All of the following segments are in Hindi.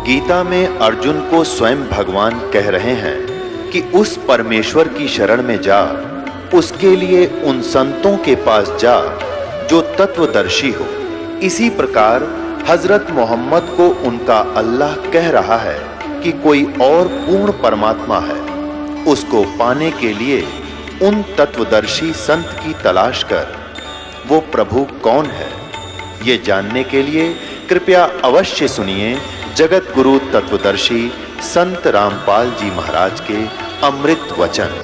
गीता में अर्जुन को स्वयं भगवान कह रहे हैं कि उस परमेश्वर की शरण में जा, उसके लिए उन संतों के पास जा जो तत्वदर्शी हो। इसी प्रकार हजरत मोहम्मद को उनका अल्लाह कह रहा है कि कोई और पूर्ण परमात्मा है। उसको पाने के लिए उन तत्वदर्शी संत की तलाश कर। वो प्रभु कौन है, ये जानने के लिए कृपया अवश्य सुनिए जगत गुरु तत्वदर्शी संत रामपाल जी महाराज के अमृत वचन।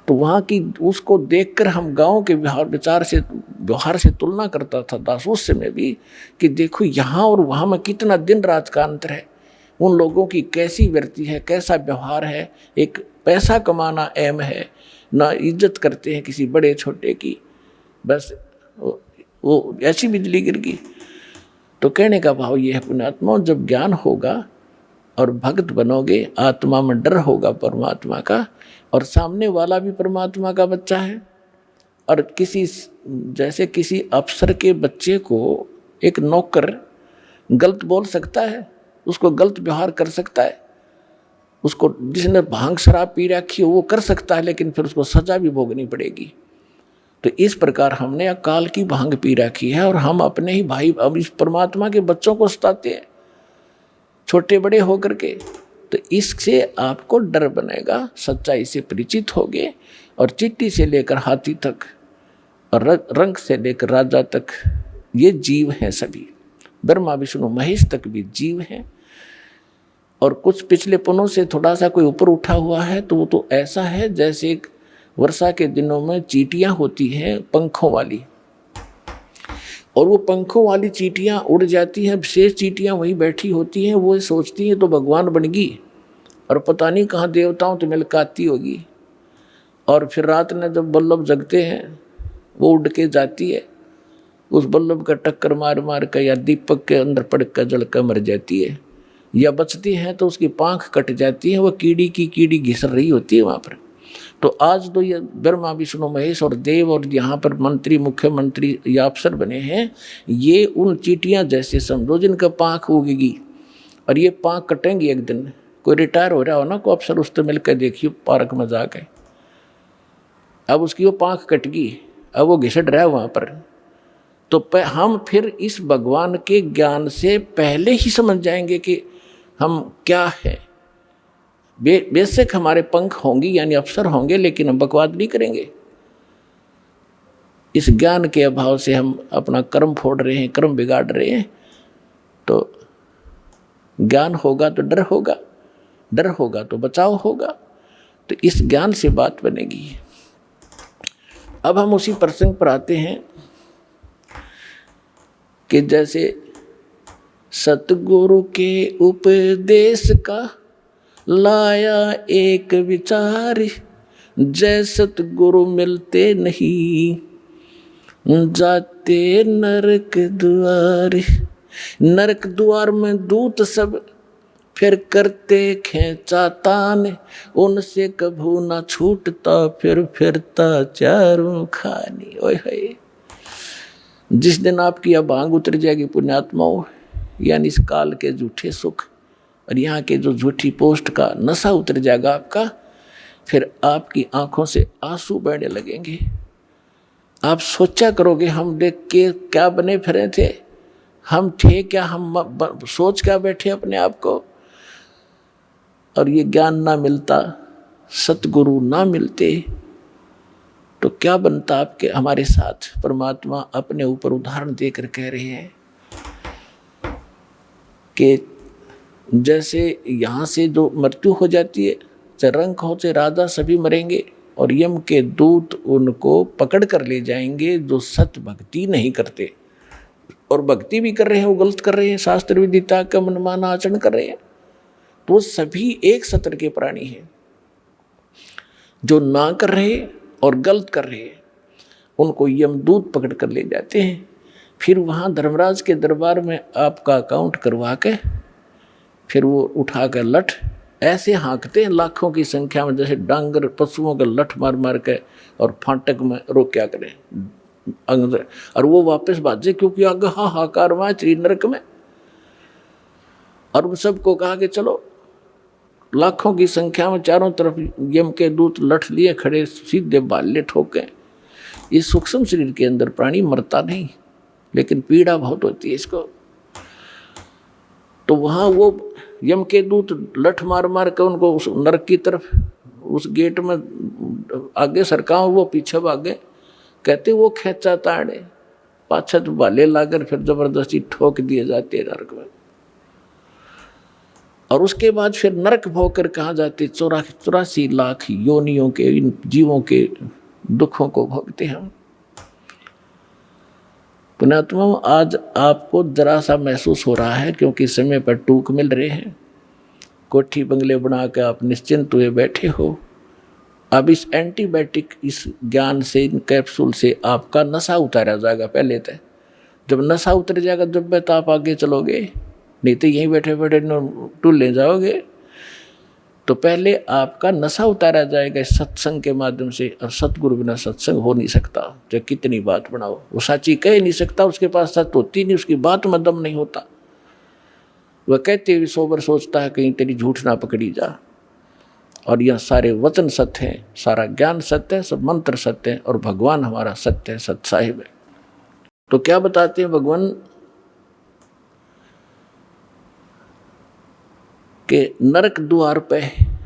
तो वहाँ की उसको देखकर हम गांव के व्यवहार से तुलना करता था दास उस समय भी, कि देखो यहाँ और वहाँ में कितना दिन रात का अंतर है। उन लोगों की कैसी वृत्ति है, कैसा व्यवहार है। एक पैसा कमाना एम है, ना इज्जत करते हैं किसी बड़े छोटे की। बस वो ऐसी बिजली गिर गई। तो कहने का भाव ये है पुण्यात्मा, जब ज्ञान होगा और भक्त बनोगे, आत्मा में डर होगा परमात्मा का, और सामने वाला भी परमात्मा का बच्चा है। और जैसे किसी अफसर के बच्चे को एक नौकर गलत बोल सकता है, उसको गलत व्यवहार कर सकता है, उसको जिसने भांग शराब पी रखी हो वो कर सकता है, लेकिन फिर उसको सजा भी भोगनी पड़ेगी। तो इस प्रकार हमने अकाल की भांग पी रखी है और हम अपने ही भाई अब इस परमात्मा के बच्चों को सताते हैं छोटे बड़े होकर के। तो इससे आपको डर बनेगा, सच्चाई से परिचित होगे, और चींटी से लेकर हाथी तक और रंग से लेकर राजा तक ये जीव हैं सभी। ब्रह्मा विष्णु महेश तक भी जीव हैं। और कुछ पिछले पुनों से थोड़ा सा कोई ऊपर उठा हुआ है तो वो तो ऐसा है जैसे एक वर्षा के दिनों में चींटियां होती हैं पंखों वाली, और वो पंखों वाली चींटियां उड़ जाती हैं, शेष चींटियां वहीं बैठी होती हैं। वो सोचती हैं तो भगवान बन गई, और पता नहीं कहाँ देवताओं तो मिलकाती होगी। और फिर रात में जब बल्लभ जगते हैं वो उड़ के जाती है, उस बल्लभ का टक्कर मार मार कर या दीपक के अंदर पड़ कर जल कर मर जाती है, या बचती हैं तो उसकी पाँख कट जाती है, वो कीड़ी की कीड़ी घिसर रही होती है वहाँ पर। तो आज तो ये ब्रह्मा विष्णु महेश और देव और यहाँ पर मंत्री मुख्यमंत्री या अफसर बने हैं, ये उन चींटियाँ जैसे समझो जिनका पाँख उगेगी, और ये पाँख कटेंगी एक दिन। कोई रिटायर हो रहा हो ना, कोई अफसर उससे मिलकर देखिए पार्क में जाके, अब उसकी वो पाँख कट गई, अब वो घिसट रहा है वहाँ पर। तो हम फिर इस भगवान के ज्ञान से पहले ही समझ जाएंगे कि हम क्या है। बेशक हमारे पंख होंगे यानी अफसर होंगे, लेकिन हम बकवाद नहीं करेंगे। इस ज्ञान के अभाव से हम अपना कर्म फोड़ रहे हैं, कर्म बिगाड़ रहे हैं। तो ज्ञान होगा तो डर होगा, डर होगा तो बचाव होगा। तो इस ज्ञान से बात बनेगी। अब हम उसी प्रसंग पर आते हैं कि जैसे सतगुरु के उपदेश का लाया एक विचार, जय सतगुरु मिलते नहीं जाते नरक द्वार। नरक द्वार में दूत सब फिर करते खेचा तान, उनसे कभू ना छूटता फिर फिरता चारों खानी। ओए होए, जिस दिन आपकी अब भांग उतर जाएगी पुण्यात्माओं, यानी इस काल के झूठे सुख और यहाँ के जो झूठी पोस्ट का नशा उतर जाएगा आपका, फिर आपकी आंखों से आंसू बहने लगेंगे। आप सोचा करोगे हम देख के क्या बने फिरे थे, हम थे क्या, हम सोच क्या बैठे अपने आप को। और ये ज्ञान ना मिलता, सतगुरु ना मिलते तो क्या बनता आपके हमारे साथ। परमात्मा अपने ऊपर उदाहरण देकर कह रहे हैं कि जैसे यहाँ से जो मृत्यु हो जाती है, चाहे रंक हो चाहे राजा, सभी मरेंगे, और यम के दूत उनको पकड़ कर ले जाएंगे जो सत भक्ति नहीं करते। और भक्ति भी कर रहे हैं वो गलत कर रहे हैं, शास्त्र विदिता का मनमाना आचरण कर रहे हैं। तो सभी एक सत्र के प्राणी हैं। जो ना कर रहे और गलत कर रहे हैं उनको यमदूत पकड़ कर ले जाते हैं। फिर वहाँ धर्मराज के दरबार में आपका अकाउंट करवा के फिर वो उठा कर लठ ऐसे हाँकते हैं लाखों की संख्या में, जैसे डांगर पशुओं का लठ मार मार के, और फाटक में रोक क्या करें अंदर, और वो वापस भाजे क्योंकि आगे हाहाकार वहाँ श्री नरक में। और उन सबको कहा कि चलो, लाखों की संख्या में चारों तरफ यम के दूत लठ लिए खड़े, सीधे बाले ठोके। इस सूक्ष्म शरीर के अंदर प्राणी मरता नहीं, लेकिन पीड़ा बहुत होती है इसको। तो वहाँ वो यम के दूत लठ मार मार के उनको उस नरक की तरफ, उस गेट में आगे सरकाओ, वो पीछे भागे। कहते वो खेचा ताड़े, पाछा तो बाले लाकर फिर जबरदस्ती ठोक दिए जाते हैं नरक में। और उसके बाद फिर नरक भोग कर कहा जाते 84 लाख योनियों के इन जीवों के दुखों को भोगते हम। पुण्यात्मा, आज आपको जरा सा महसूस हो रहा है क्योंकि समय पर टूक मिल रहे हैं। कोठी बंगले बना के आप निश्चिंत हुए बैठे हो। अब इस एंटीबायोटिक, इस ज्ञान से, इन कैप्सूल से आपका नशा उतारा जाएगा। पहले तो जब नशा उतर जाएगा जब तो आप आगे चलोगे, नहीं तो यहीं बैठे बैठे टूल ले जाओगे। तो पहले आपका नशा उतारा जाएगा इस सत्संग के माध्यम से। और सतगुरु बिना सत्संग हो नहीं सकता। चाहे कितनी बात बनाओ, वो साची कह नहीं सकता, उसके पास सत्य होती नहीं, उसकी बात में दम नहीं होता। वह कहते हुए सोबर सोचता है कहीं तेरी झूठ ना पकड़ी जा। और यह सारे वचन सत्य हैं, सारा ज्ञान सत्य है, सब मंत्र सत्य है, और भगवान हमारा सत्य है, सत साहिब है। तो क्या बताते हैं भगवान के नरक द्वार पे,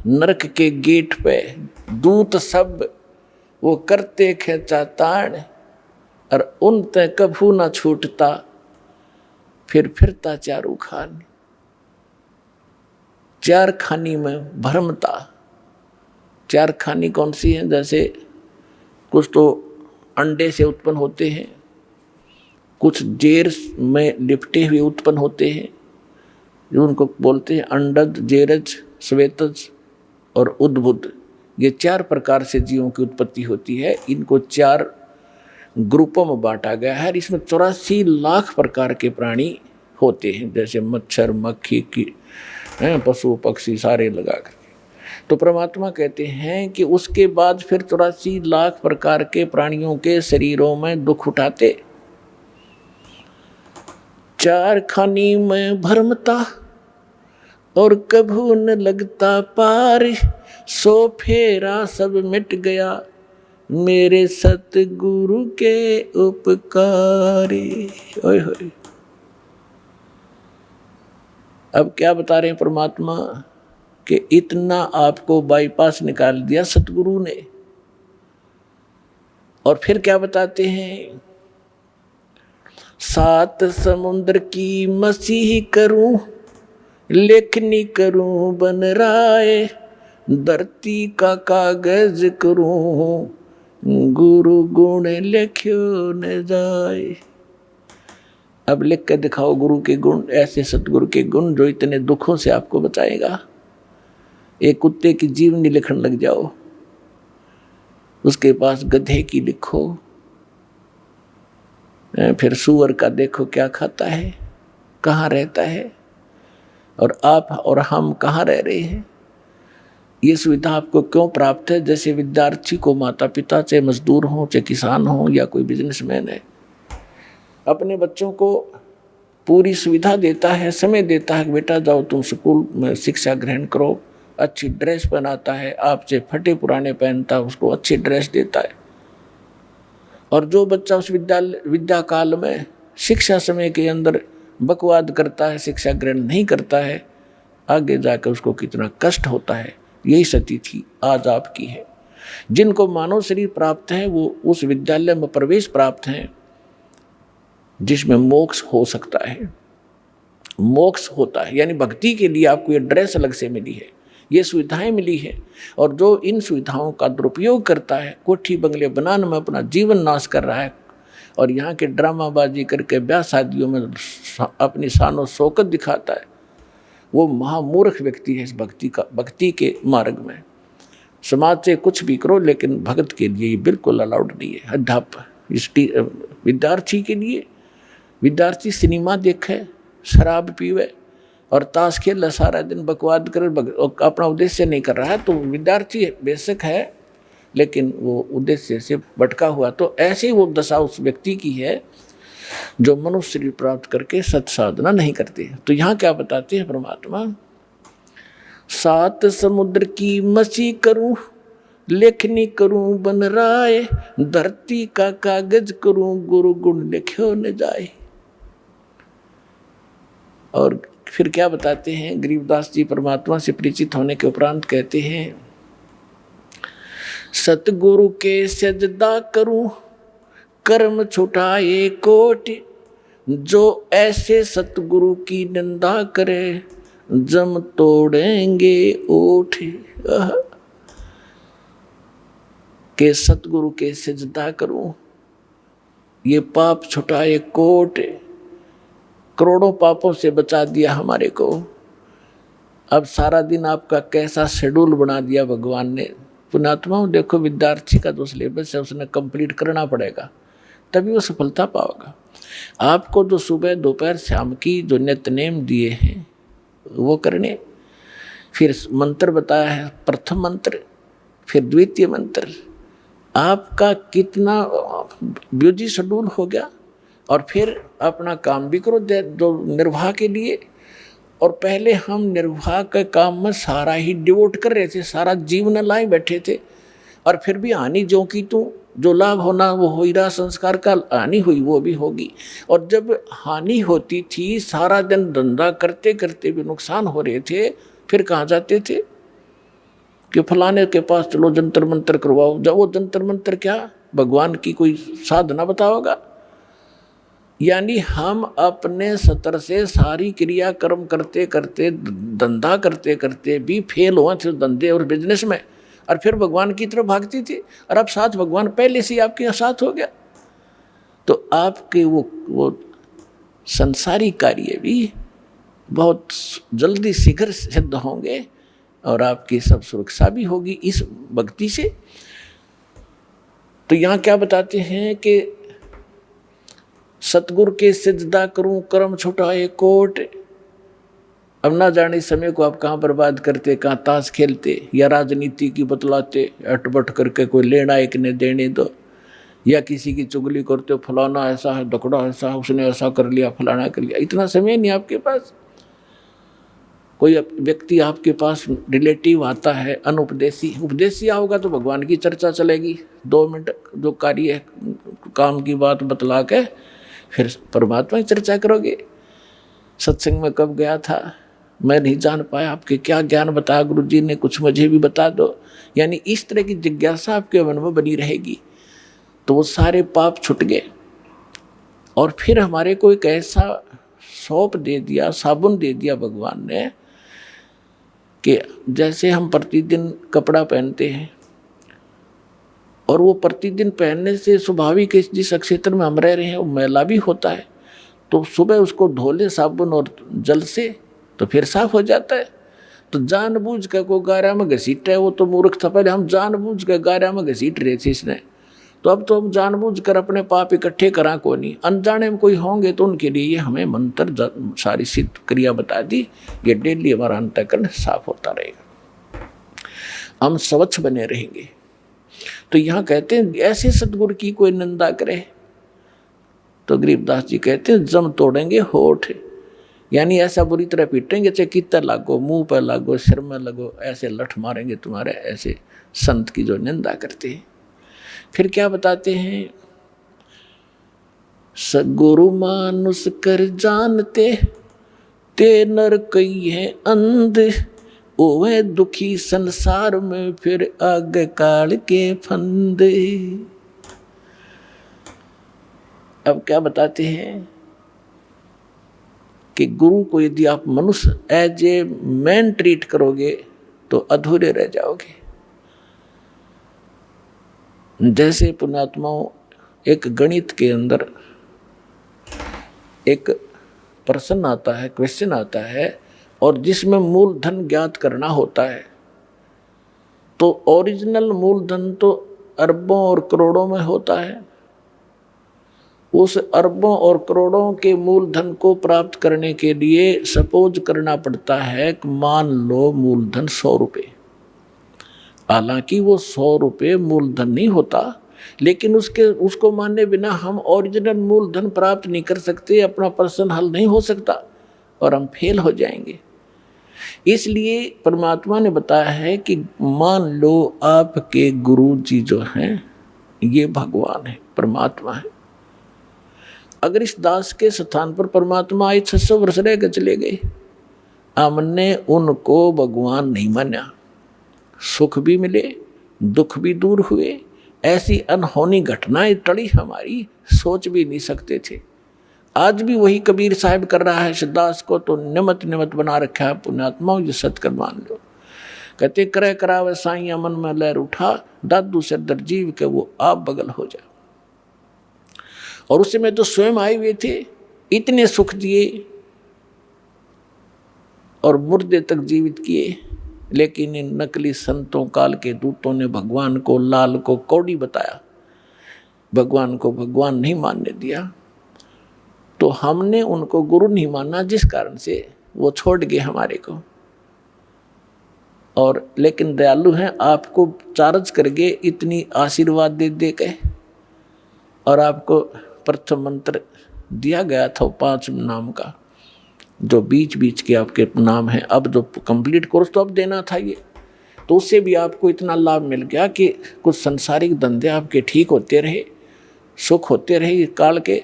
नरक के गेट पे दूत सब वो करते खेचा ताड़, और उन ते कभू ना छूटता, फिर फिरता चारू खान। चार खानी में भरमता। चार खानी कौन सी है? जैसे कुछ तो अंडे से उत्पन्न होते हैं, कुछ जेर में लिपटे हुए उत्पन्न होते हैं, जो उनको बोलते हैं अंडज, जेरज, श्वेतज और उद्भुत। ये 4 प्रकार से जीवों की उत्पत्ति होती है। इनको 4 ग्रुपों में बांटा गया है। इसमें 84 लाख प्रकार के प्राणी होते हैं, जैसे मच्छर, मक्खी की, पशु पक्षी सारे लगा कर। तो परमात्मा कहते हैं कि उसके बाद फिर 84 लाख प्रकार के प्राणियों के शरीरों में दुख उठाते। 4 खानी में भरमता और कभू न लगता पार, सो फेरा सब मिट गया मेरे सतगुरु के उपकारे। ओए होए। अब क्या बता रहे हैं परमात्मा कि इतना आपको बाईपास निकाल दिया सतगुरु ने। और फिर क्या बताते हैं? 7 समुद्र की मसीह करूं, लेखनी करूं बन राय, धरती का कागज करूं, गुरु गुण लिख्यो न जाए। अब लिख के दिखाओ गुरु के गुण, ऐसे सतगुरु के गुण जो इतने दुखों से आपको बचाएगा। एक कुत्ते की जीवनी लिखने लग जाओ, उसके पास गधे की लिखो, फिर सूअर का देखो क्या खाता है, कहाँ रहता है, और आप और हम कहाँ रह रहे हैं। ये सुविधा आपको क्यों प्राप्त है? जैसे विद्यार्थी को माता पिता, चाहे मजदूर हो, चाहे किसान हो, या कोई बिजनेसमैन है, अपने बच्चों को पूरी सुविधा देता है, समय देता है कि बेटा जाओ तुम स्कूल में शिक्षा ग्रहण करो, अच्छी ड्रेस पहनाता है, आपसे फटे पुराने पहनता है, उसको अच्छी ड्रेस देता है। और जो बच्चा उस विद्या काल में शिक्षा समय के अंदर बकवाद करता है, शिक्षा ग्रहण नहीं करता है, आगे जाकर उसको कितना कष्ट होता है। यही स्थिति आज आपकी है। जिनको मानव शरीर प्राप्त है वो उस विद्यालय में प्रवेश प्राप्त हैं जिसमें मोक्ष हो सकता है। मोक्ष होता है, यानी भक्ति के लिए आपको ये ड्रेस अलग से मिली है, ये सुविधाएं मिली है। और जो इन सुविधाओं का दुरुपयोग करता है, कोठी बंगले बनाने में अपना जीवन नाश कर रहा है, और यहाँ के ड्रामाबाजी करके ब्याह शादियों में अपनी शान और शौकत दिखाता है, वो महामूर्ख व्यक्ति है इस भक्ति के मार्ग में। समाज से कुछ भी करो, लेकिन भगत के लिए ये बिल्कुल अलाउड नहीं है। अध्यापक विद्यार्थी के लिए, विद्यार्थी सिनेमा देखे, शराब पीवे और ताश खेल सारा दिन, बकवाद कर, अपना उद्देश्य नहीं कर रहा है, तो विद्यार्थी बेशक है लेकिन वो उद्देश्य से भटका हुआ। तो ऐसी वो दशा उस व्यक्ति की है जो मनुष्य शरीर प्राप्त करके सत साधना नहीं करते। तो यहाँ क्या बताते हैं परमात्मा, 7 समुद्र की मछी करूं, लेखनी करूं बन राय, धरती का कागज करूं, गुरु गुण लिख्यो न जाए। और फिर क्या बताते हैं, गरीबदास जी परमात्मा से परिचित होने के उपरांत कहते हैं, सतगुरु के सजदा करूं, कर्म छुटाए कोटि, जो ऐसे सतगुरु की निंदा करे, जम तोड़ेंगे ओठ। के सतगुरु के सजदा करूं, ये पाप छुटाए कोट, करोड़ों पापों से बचा दिया हमारे को। अब सारा दिन आपका कैसा शेड्यूल बना दिया भगवान ने। पुण्यात्माओं देखो, विद्यार्थी का जो सिलेबस है उसने कंप्लीट करना पड़ेगा, तभी वो सफलता पाओगा। आपको जो सुबह दोपहर शाम की जो नित्यनेम दिए हैं वो करने, फिर मंत्र बताया है, प्रथम मंत्र फिर द्वितीय मंत्र, आपका कितना बिजी शेड्यूल हो गया। और फिर अपना काम भी करो जो निर्वाह के लिए। और पहले हम निर्वाह के काम में सारा ही डिवोट कर रहे थे, सारा जीवन लाए बैठे थे, और फिर भी हानि जो की तू, जो लाभ होना वो हो ही रहा, संस्कार का हानि हुई वो भी होगी। और जब हानि होती थी, सारा दिन धंधा करते करते भी नुकसान हो रहे थे, फिर कहाँ जाते थे कि फलाने के पास चलो जंतर मंतर करवाओ। जब वो जंतर मंतर क्या, भगवान की कोई साधना बताओगा। यानी हम अपने स्तर से सारी क्रिया कर्म करते करते, धंधा करते करते भी फेल हुए थे धंधे और बिजनेस में, और फिर भगवान की तरफ भागती थी। और अब साथ भगवान पहले से आपके साथ हो गया, तो आपके वो संसारी कार्य भी बहुत जल्दी शीघ्र सिद्ध होंगे, और आपकी सब सुरक्षा भी होगी इस भक्ति से। तो यहाँ क्या बताते हैं कि सतगुरु के सिजदा करूं, कर्म छुटाए कोट। अब ना जाने समय को आप कहाँ बर्बाद करते, कहाँ ताश खेलते या राजनीति की बतलाते, अटबट करके कोई लेना एक ने देने दो, या किसी की चुगली करते हो, फलाना ऐसा है, डकड़ा ऐसा है, उसने ऐसा कर लिया, फलाना कर लिया। इतना समय नहीं आपके पास। कोई व्यक्ति आपके पास रिलेटिव आता है अनुपदेशी, उपदेशी आओगा तो भगवान की चर्चा चलेगी, 2 मिनट जो कार्य है काम की बात बतला के फिर परमात्मा की चर्चा करोगे। सत्संग में कब गया था, मैं नहीं जान पाया, आपके क्या ज्ञान बताया गुरु जी ने, कुछ मुझे भी बता दो। यानी इस तरह की जिज्ञासा आपके मन में बनी रहेगी, तो वो सारे पाप छूट गए। और फिर हमारे को एक ऐसा सौंप दे दिया, साबुन दे दिया भगवान ने, कि जैसे हम प्रतिदिन कपड़ा पहनते हैं, और वो प्रतिदिन पहनने से स्वाभाविक जिस क्षेत्र में हम रह रहे हैं वो मैला भी होता है, तो सुबह उसको धो ले साबुन और जल से, तो फिर साफ हो जाता है। तो जानबूझ कर को गारा में घसीट है, वो तो मूर्ख था, पहले हम जानबूझ कर गारा में घसीट रहे थे इसने, तो अब तो हम जानबूझ कर अपने पाप इकट्ठे करा को नहीं। अनजाने में कोई होंगे तो उनके लिए ये हमें मंत्र सारी सिद्ध क्रिया बता दी, ये डेली हमारा अंतःकरण साफ होता रहेगा, हम स्वच्छ बने रहेंगे। तो यहाँ कहते हैं ऐसे सतगुरु की कोई निंदा करे तो गरीबदास जी कहते हैं जम तोड़ेंगे होठ। यानी ऐसा बुरी तरह पीटेंगे, चाहे कितना लागो, मुंह पर लागो, सिर में लगो, ऐसे लठ मारेंगे तुम्हारे ऐसे संत की जो निंदा करते हैं। फिर क्या बताते हैं, सगुरु मानुष कर जानते, ते नर कई है अंध, ओवे दुखी संसार में फिर आगे काल के फंदे। अब क्या बताते हैं कि गुरु को यदि आप मनुष्य एज ए मैन ट्रीट करोगे तो अधूरे रह जाओगे। जैसे पुण्यात्माओं, एक गणित के अंदर एक प्रश्न आता है, क्वेश्चन आता है, और जिसमें मूलधन ज्ञात करना होता है, तो ओरिजिनल मूलधन तो अरबों और करोड़ों में होता है। उस अरबों और करोड़ों के मूलधन को प्राप्त करने के लिए सपोज करना पड़ता है कि मान लो मूलधन 100 रुपये। हालांकि वो 100 रुपये मूलधन नहीं होता, लेकिन उसको माने बिना हम ओरिजिनल मूलधन प्राप्त नहीं कर सकते, अपना प्रश्न हल नहीं हो सकता और हम फेल हो जाएंगे। इसलिए परमात्मा ने बताया है कि मान लो आपके गुरु जी जो हैं ये भगवान है, परमात्मा है। अगर इस दास के स्थान पर परमात्मा आए 600 वर्ष रह के चले गए, हमने उनको भगवान नहीं माना, सुख भी मिले दुख भी दूर हुए, ऐसी अनहोनी घटनाएं टली हमारी, सोच भी नहीं सकते थे। आज भी वही कबीर साहब कर रहा है, दास को तो निमत निमत बना रखा है। पुण्यात्माओं ये सत्कर मान लो। कहते करे करावे साइया मन में लहर उठा, दादू से दरजीव के वो आप बगल हो जा। और उस समय तो स्वयं आए हुए थे, इतने सुख दिए और मुर्दे तक जीवित किए, लेकिन इन नकली संतों काल के दूतों ने भगवान को लाल को कौड़ी बताया, भगवान को भगवान नहीं मानने दिया। तो हमने उनको गुरु नहीं माना, जिस कारण से वो छोड़ गए हमारे को। और लेकिन दयालु हैं, आपको चार्ज करके इतनी आशीर्वाद दे दे के, और आपको प्रथम मंत्र दिया गया था 5 नाम का, जो बीच बीच के आपके नाम है। अब जो कंप्लीट कोर्स तो अब देना था ये, तो उससे भी आपको इतना लाभ मिल गया कि कुछ संसारिक धंधे आपके ठीक होते रहे, सुख होते रहे काल के,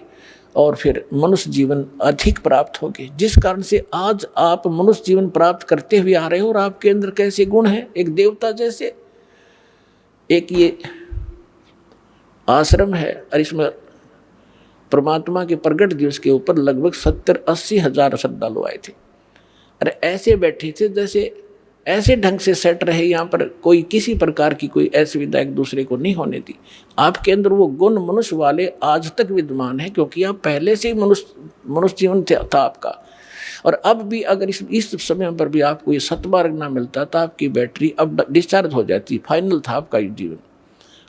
और फिर मनुष्य जीवन अधिक प्राप्त हो गए, जिस कारण से आज आप मनुष्य जीवन प्राप्त करते हुए आ रहे हो। और आपके अंदर कैसे गुण हैं, एक देवता जैसे। एक ये आश्रम है और इसमें परमात्मा के प्रगट दिवस के ऊपर लगभग 70-80 हजार श्रद्धालु आए थे। अरे ऐसे बैठे थे जैसे ऐसे ढंग से सेट रहे, यहाँ पर कोई किसी प्रकार की कोई असुविधा एक दूसरे को नहीं होने दी। आपके अंदर वो गुण मनुष्य वाले आज तक विद्यमान है, क्योंकि आप पहले से ही मनुष्य जीवन था आपका। और अब भी अगर इस समय पर भी आपको ये सतमार्ग ना मिलता तो आपकी बैटरी अब डिस्चार्ज हो जाती, फाइनल था आपका जीवन,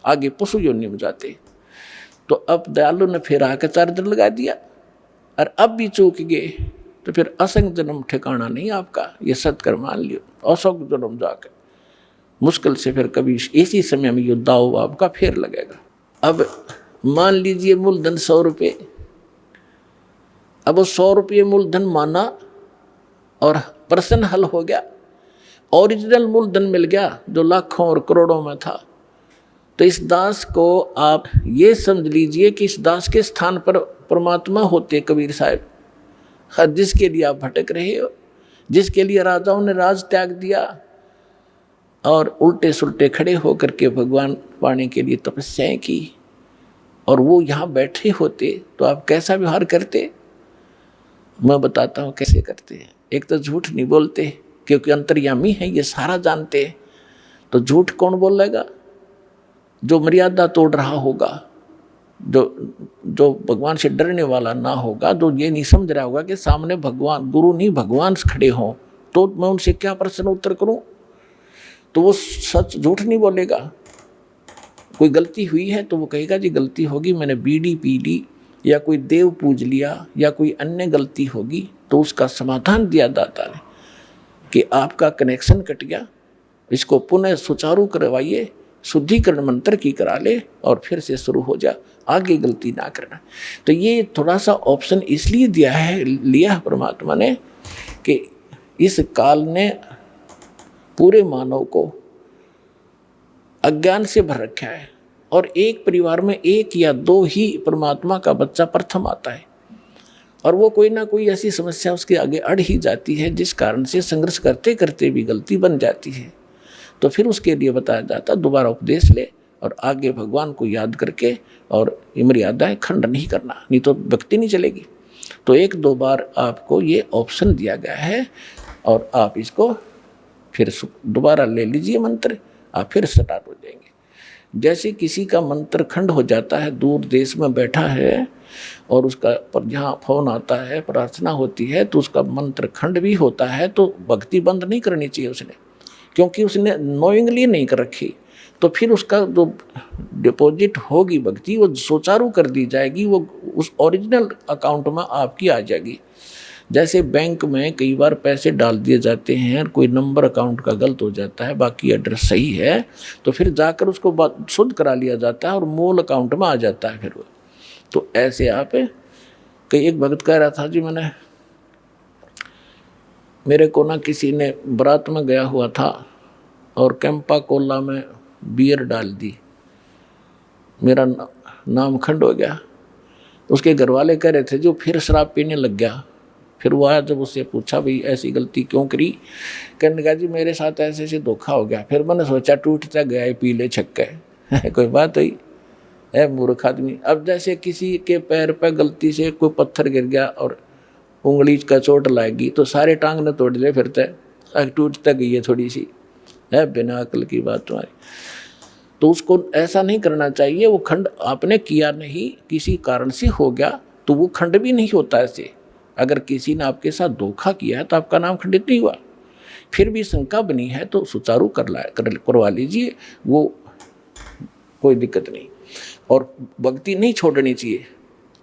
आगे पशु योनि में जाते। तो अब दयालु ने फिर आकर चार्जर लगा दिया, और अब भी चूक गए तो फिर असंग जन्म ठिकाना नहीं आपका, ये सत्कर मान लियो। असंग जन्म जाकर मुश्किल से फिर कभी इसी समय में ये दाव आपका फिर लगेगा। अब मान लीजिए मूलधन 100 रुपये, अब वो 100 रुपये मूलधन माना और प्रश्न हल हो गया, ओरिजिनल मूलधन मिल गया जो लाखों और करोड़ों में था। तो इस दास को आप ये समझ लीजिए कि इस दास के स्थान पर परमात्मा होते कबीर साहब, जिसके लिए आप भटक रहे हो, जिसके लिए राजाओं ने राज त्याग दिया और उल्टे सुल्टे खड़े होकर के भगवान पाने के लिए तपस्याएं की, और वो यहाँ बैठे होते तो आप कैसा व्यवहार करते। मैं बताता हूँ कैसे करते हैं। एक तो झूठ नहीं बोलते, क्योंकि अंतर्यामी है, ये सारा जानते हैं। तो झूठ कौन बोलेगा? जो मर्यादा तोड़ रहा होगा, जो भगवान से डरने वाला ना होगा, जो ये नहीं समझ रहा होगा कि सामने भगवान गुरु नहीं भगवान खड़े हों, तो मैं उनसे क्या प्रश्न उत्तर करूं, तो वो सच झूठ नहीं बोलेगा। कोई गलती हुई है तो वो कहेगा जी गलती होगी, मैंने बीड़ी पी ली या कोई देव पूज लिया या कोई अन्य गलती होगी। तो उसका समाधान दिया दाता ने कि आपका कनेक्शन कट गया, इसको पुनः सुचारू करवाइए, शुद्धिकरण मंत्र की करा ले और फिर से शुरू हो जा, आगे गलती ना करना। तो ये थोड़ा सा ऑप्शन इसलिए लिया है परमात्मा ने कि इस काल ने पूरे मानव को अज्ञान से भर रखा है, और एक परिवार में 1 या 2 ही परमात्मा का बच्चा प्रथम आता है, और वो कोई ना कोई ऐसी समस्या उसके आगे अड़ ही जाती है, जिस कारण से संघर्ष करते करते भी गलती बन जाती है। तो फिर उसके लिए बताया जाता दोबारा उपदेश ले और आगे भगवान को याद करके और मर्यादाएं खंड नहीं करना, नहीं तो भक्ति नहीं चलेगी। तो 1-2 बार आपको ये ऑप्शन दिया गया है, और आप इसको फिर दोबारा ले लीजिए मंत्र, आप फिर स्टार्ट हो जाएंगे। जैसे किसी का मंत्र खंड हो जाता है, दूर देश में बैठा है और उसका पर जहाँ फोन आता है, प्रार्थना होती है, तो उसका मंत्र खंड भी होता है, तो भक्ति बंद नहीं करनी चाहिए उसने, क्योंकि उसने नोइंगली नहीं कर रखी। तो फिर उसका जो डिपॉजिट होगी भक्ति वो सुचारू कर दी जाएगी, वो उस ओरिजिनल अकाउंट में आपकी आ जाएगी। जैसे बैंक में कई बार पैसे डाल दिए जाते हैं, कोई नंबर अकाउंट का गलत हो जाता है, बाकी एड्रेस सही है, तो फिर जाकर उसको शुद्ध करा लिया जाता है और मूल अकाउंट में आ जाता है फिर वो। तो ऐसे आप कई, एक भगत कह रहा था जी, मेरे को ना किसी ने बारात में गया हुआ था और कैंपा कोला में बियर डाल दी, मेरा नाम खंड हो गया। उसके घर वाले कह रहे थे जो फिर शराब पीने लग गया। फिर वो आया, जब उससे पूछा भाई ऐसी गलती क्यों करी, कहने लगा जी मेरे साथ ऐसे ऐसे धोखा हो गया। फिर मैंने सोचा टूटता गया पीले छक्के कोई बात हुई है मूर्ख आदमी। अब जैसे किसी के पैर पर गलती से कोई पत्थर गिर गया और उंगली का चोट लगेगी तो सारे टांग ने तोड़ ले फिरते, टूटता गई है थोड़ी सी, है बिना अकल की बात तुम्हारी। तो उसको ऐसा नहीं करना चाहिए। वो खंड आपने किया नहीं, किसी कारण से हो गया तो वो खंड भी नहीं होता ऐसे। अगर किसी ने आपके साथ धोखा किया है तो आपका नाम खंडित नहीं हुआ। फिर भी शंका बनी है तो सुचारू करवा लीजिए, वो कोई दिक्कत नहीं। और भक्ति नहीं छोड़नी चाहिए,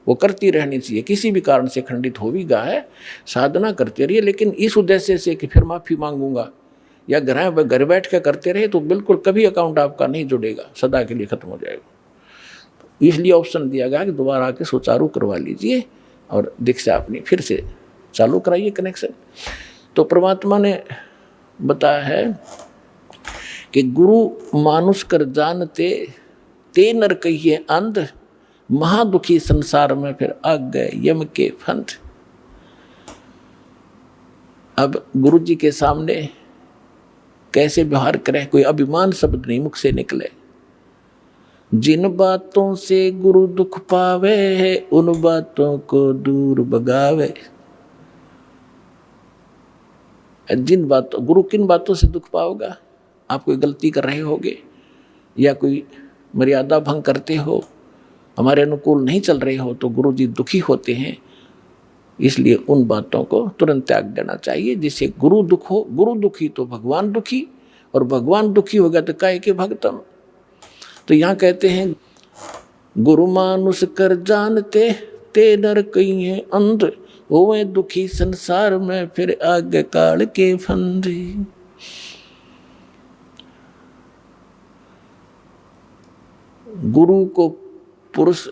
वो करती रहनी चाहिए। किसी भी कारण से खंडित हो भी गया है, साधना करते रहिए, लेकिन इस उद्देश्य से कि फिर माफ़ी मांगूंगा या घर बैठ के करते रहे तो बिल्कुल कभी अकाउंट आपका नहीं जुड़ेगा, सदा के लिए खत्म हो जाएगा। इसलिए ऑप्शन दिया गया कि दोबारा आके सुचारू करवा लीजिए और दीक्षा अपनी फिर से चालू कराइए कनेक्शन। तो परमात्मा ने बताया है कि गुरु मानुष कर जानते ते नर कहिए अंध, महादुखी संसार में फिर आ गए यम के फंद। अब गुरु जी के सामने कैसे व्यवहार करें, कोई अभिमान शब्द नहीं मुख से निकले। जिन बातों से गुरु दुख पावे, उन बातों को दूर भगावे। जिन बातों, गुरु किन बातों से दुख पाओगा, आप कोई गलती कर रहे होगे या कोई मर्यादा भंग करते हो, हमारे अनुकूल नहीं चल रहे हो, तो गुरु जी दुखी होते हैं। इसलिए उन बातों को तुरंत त्याग देना चाहिए जिससे गुरु दुख हो। गुरु दुखी तो भगवान दुखी, और भगवान दुखी हो गया तो काहे के भगतम। तो यहाँ कहते हैं गुरु मानुष कर जानते ते नर कहिए अंध, होवे दुखी संसार में फिर आगे काल के फंद। गुरु को पुरुष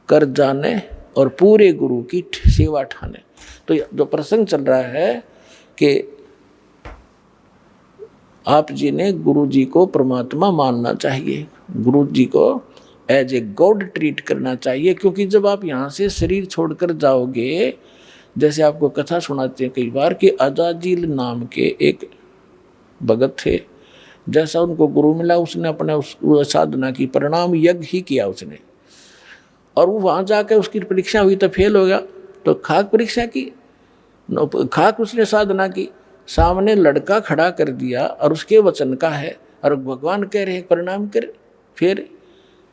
कर जाने और पूरे गुरु की सेवा ठाने। तो जो प्रसंग चल रहा है कि आप जी ने गुरु जी को परमात्मा मानना चाहिए, गुरु जी को एज ए गॉड ट्रीट करना चाहिए। क्योंकि जब आप यहाँ से शरीर छोड़कर जाओगे, जैसे आपको कथा सुनाते हैं कई बार कि अजाजिल नाम के एक भगत थे, जैसा उनको गुरु मिला उसने अपने साधना की परिणाम यज्ञ ही किया उसने, और वो वहाँ जाकर उसकी परीक्षा हुई तो फेल हो गया। तो खाक परीक्षा की, खाक उसने साधना की, सामने लड़का खड़ा कर दिया और उसके वचन का है, और भगवान कह रहे परिणाम कर, फिर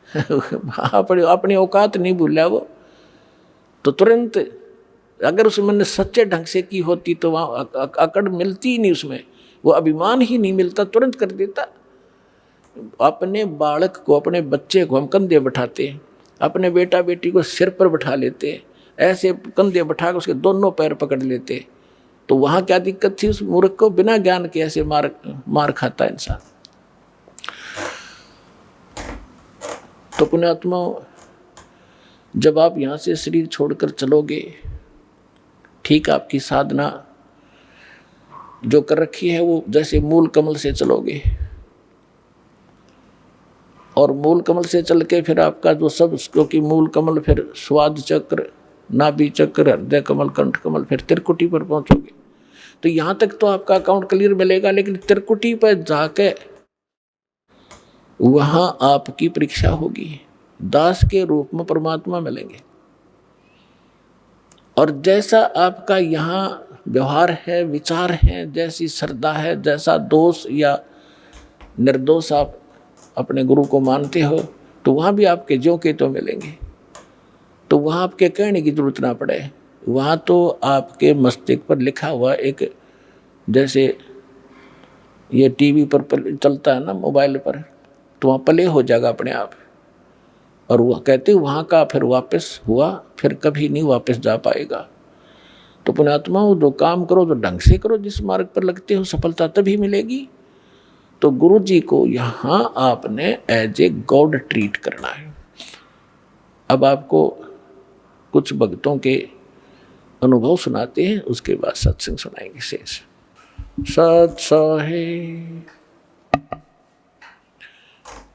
अपनी औकात नहीं भूला वो। तो तुरंत अगर उसमें सच्चे ढंग से की होती तो वहाँ अकड़ मिलती ही नहीं, उसमें वो अभिमान ही नहीं मिलता, तुरंत कर देता। अपने बालक को, अपने बच्चे को हम कंधे बैठाते हैं, अपने बेटा बेटी को सिर पर बैठा लेते हैं, ऐसे कंधे बैठा कर उसके दोनों पैर पकड़ लेते। तो वहाँ क्या दिक्कत थी उस मूर्ख को, बिना ज्ञान के ऐसे मार खाता इंसान। तो पुण्यात्मा, जब आप यहाँ से शरीर छोड़कर चलोगे, ठीक आपकी साधना जो कर रखी है वो जैसे मूल कमल से चलोगे, और मूल कमल से चल के फिर आपका जो सब, क्योंकि मूल कमल फिर स्वाद चक्र, नाभि चक्र, हृदय कमल, कंठ कमल, फिर त्रिकुटी पर पहुंचोगे। तो यहाँ तक तो आपका अकाउंट क्लियर मिलेगा, लेकिन त्रिकुटी पर जाके वहाँ आपकी परीक्षा होगी। दास के रूप में परमात्मा मिलेंगे, और जैसा आपका यहाँ व्यवहार है, विचार है, जैसी श्रद्धा है, जैसा दोष या निर्दोष आप अपने गुरु को मानते हो, तो वहाँ भी आपके जो के तो मिलेंगे। तो वहाँ आपके कहने की जरूरत ना पड़े, वहाँ तो आपके मस्तिष्क पर लिखा हुआ एक, जैसे ये टीवी पर चलता है ना, मोबाइल पर, तो वहाँ प्ले हो जाएगा अपने आप। और वह कहते वहाँ का फिर वापस हुआ, फिर कभी नहीं वापस जा पाएगा। तो पुण्यात्माओं, जो काम करो तो ढंग से करो, जिस मार्ग पर लगते हो सफलता तभी मिलेगी। तो गुरु जी को यहाँ आपने एज ए गॉड ट्रीट करना है। अब आपको कुछ भक्तों के अनुभव सुनाते हैं, उसके बाद सत्संग सुनाएंगे शेष। सत साहे।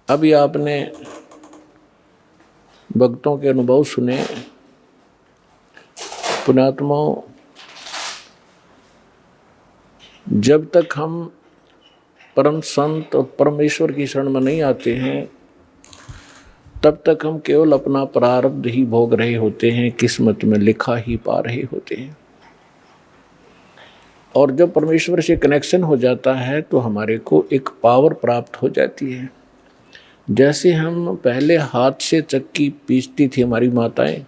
अभी आपने भक्तों के अनुभव सुने। पुण्यात्माओं, जब तक हम परम संत और परमेश्वर की शरण में नहीं आते हैं, तब तक हम केवल अपना प्रारब्ध ही भोग रहे होते हैं, किस्मत में लिखा ही पा रहे होते हैं। और जब परमेश्वर से कनेक्शन हो जाता है तो हमारे को एक पावर प्राप्त हो जाती है। जैसे हम पहले हाथ से चक्की पीसती थी हमारी माताएं,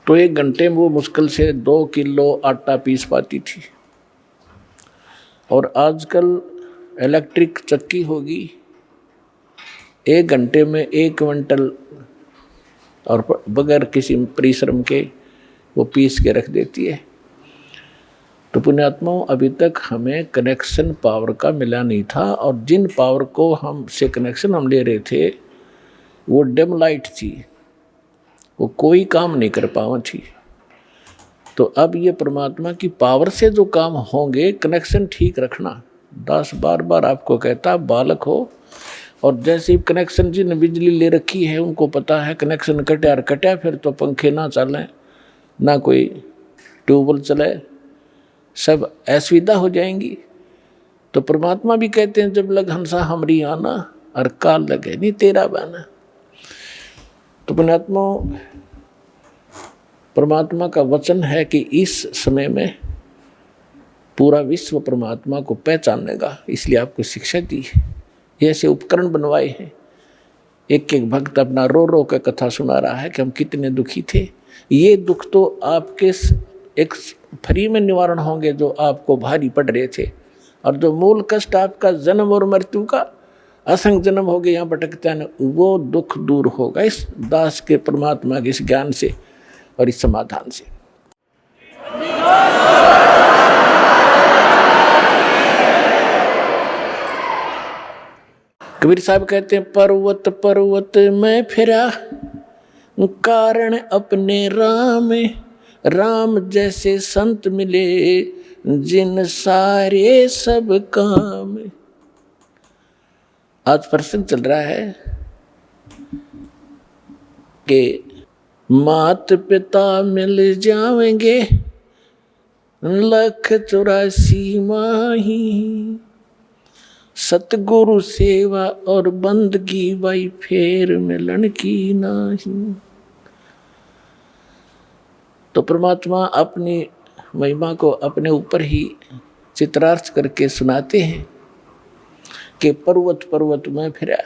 तो 1 घंटे में वो मुश्किल से 2 किलो आटा पीस पाती थी। और आजकल इलेक्ट्रिक चक्की होगी, 1 घंटे में 1 क्विंटल और बगैर किसी परिश्रम के वो पीस के रख देती है। तो पुण्यात्माओं, अभी तक हमें कनेक्शन पावर का मिला नहीं था, और जिन पावर को हम से कनेक्शन हम ले रहे थे वो डिम लाइट थी, वो कोई काम नहीं कर पावा थी। तो अब ये परमात्मा की पावर से जो काम होंगे, कनेक्शन ठीक रखना। दास बार बार आपको कहता, बालक हो और जैसे कनेक्शन जिन बिजली ले रखी है उनको पता है कनेक्शन कटा फिर तो पंखे ना चलें, ना कोई ट्यूबवेल चले, सब असुविधा हो जाएंगी। तो परमात्मा भी कहते हैं, जब लग हंसा हमरी आना और काल लगे नहीं तेरा बना। तो परमात्मा का वचन है कि इस समय में पूरा विश्व परमात्मा को पहचानेगा, इसलिए आपको शिक्षा दी है, ऐसे उपकरण बनवाए हैं। एक एक भक्त अपना रो रो कर कथा सुना रहा है कि हम कितने दुखी थे। ये दुख तो आपके एक फ्री में निवारण होंगे जो आपको भारी पड़ रहे थे, और जो मूल कष्ट आपका जन्म और मृत्यु का असंग जन्म हो गए यहाँ भटकते हैं, वो दुख दूर होगा इस दास के परमात्मा के इस ज्ञान से और इस समाधान से। कबीर साहब कहते हैं, पर्वत पर्वत में फिरा कारण अपने राम, राम जैसे संत मिले जिन सारे सब काम। आज प्रसंग चल रहा है कि मात पिता मिल जाएंगे 184 माही, सतगुरु सेवा और बंदगी भाई फेर मिलन की नहीं। तो परमात्मा अपनी महिमा को अपने ऊपर ही चित्रार्थ करके सुनाते हैं कि पर्वत पर्वत में फिरा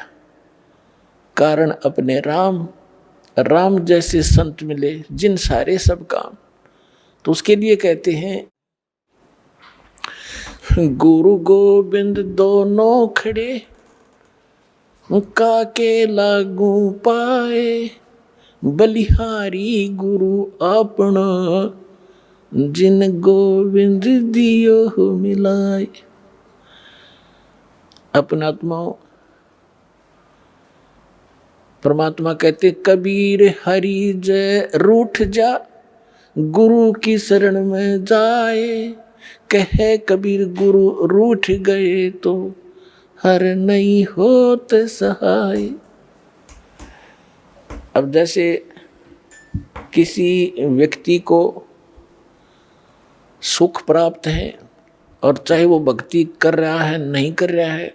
कारण अपने राम, राम जैसे संत मिले जिन सारे सब काम। तो उसके लिए कहते हैं, गुरु गोविंद दोनों खड़े काके लागू पाए, बलिहारी गुरु अपना जिन गोविंद दियो मिलाए। अपनात्माओं, परमात्मा कहते कबीर हरि जय रूठ जा, गुरु की शरण में जाए, कहे कबीर गुरु रूठ गए तो हर नहीं होत सहाय। अब जैसे किसी व्यक्ति को सुख प्राप्त है और चाहे वो भक्ति कर रहा है नहीं कर रहा है,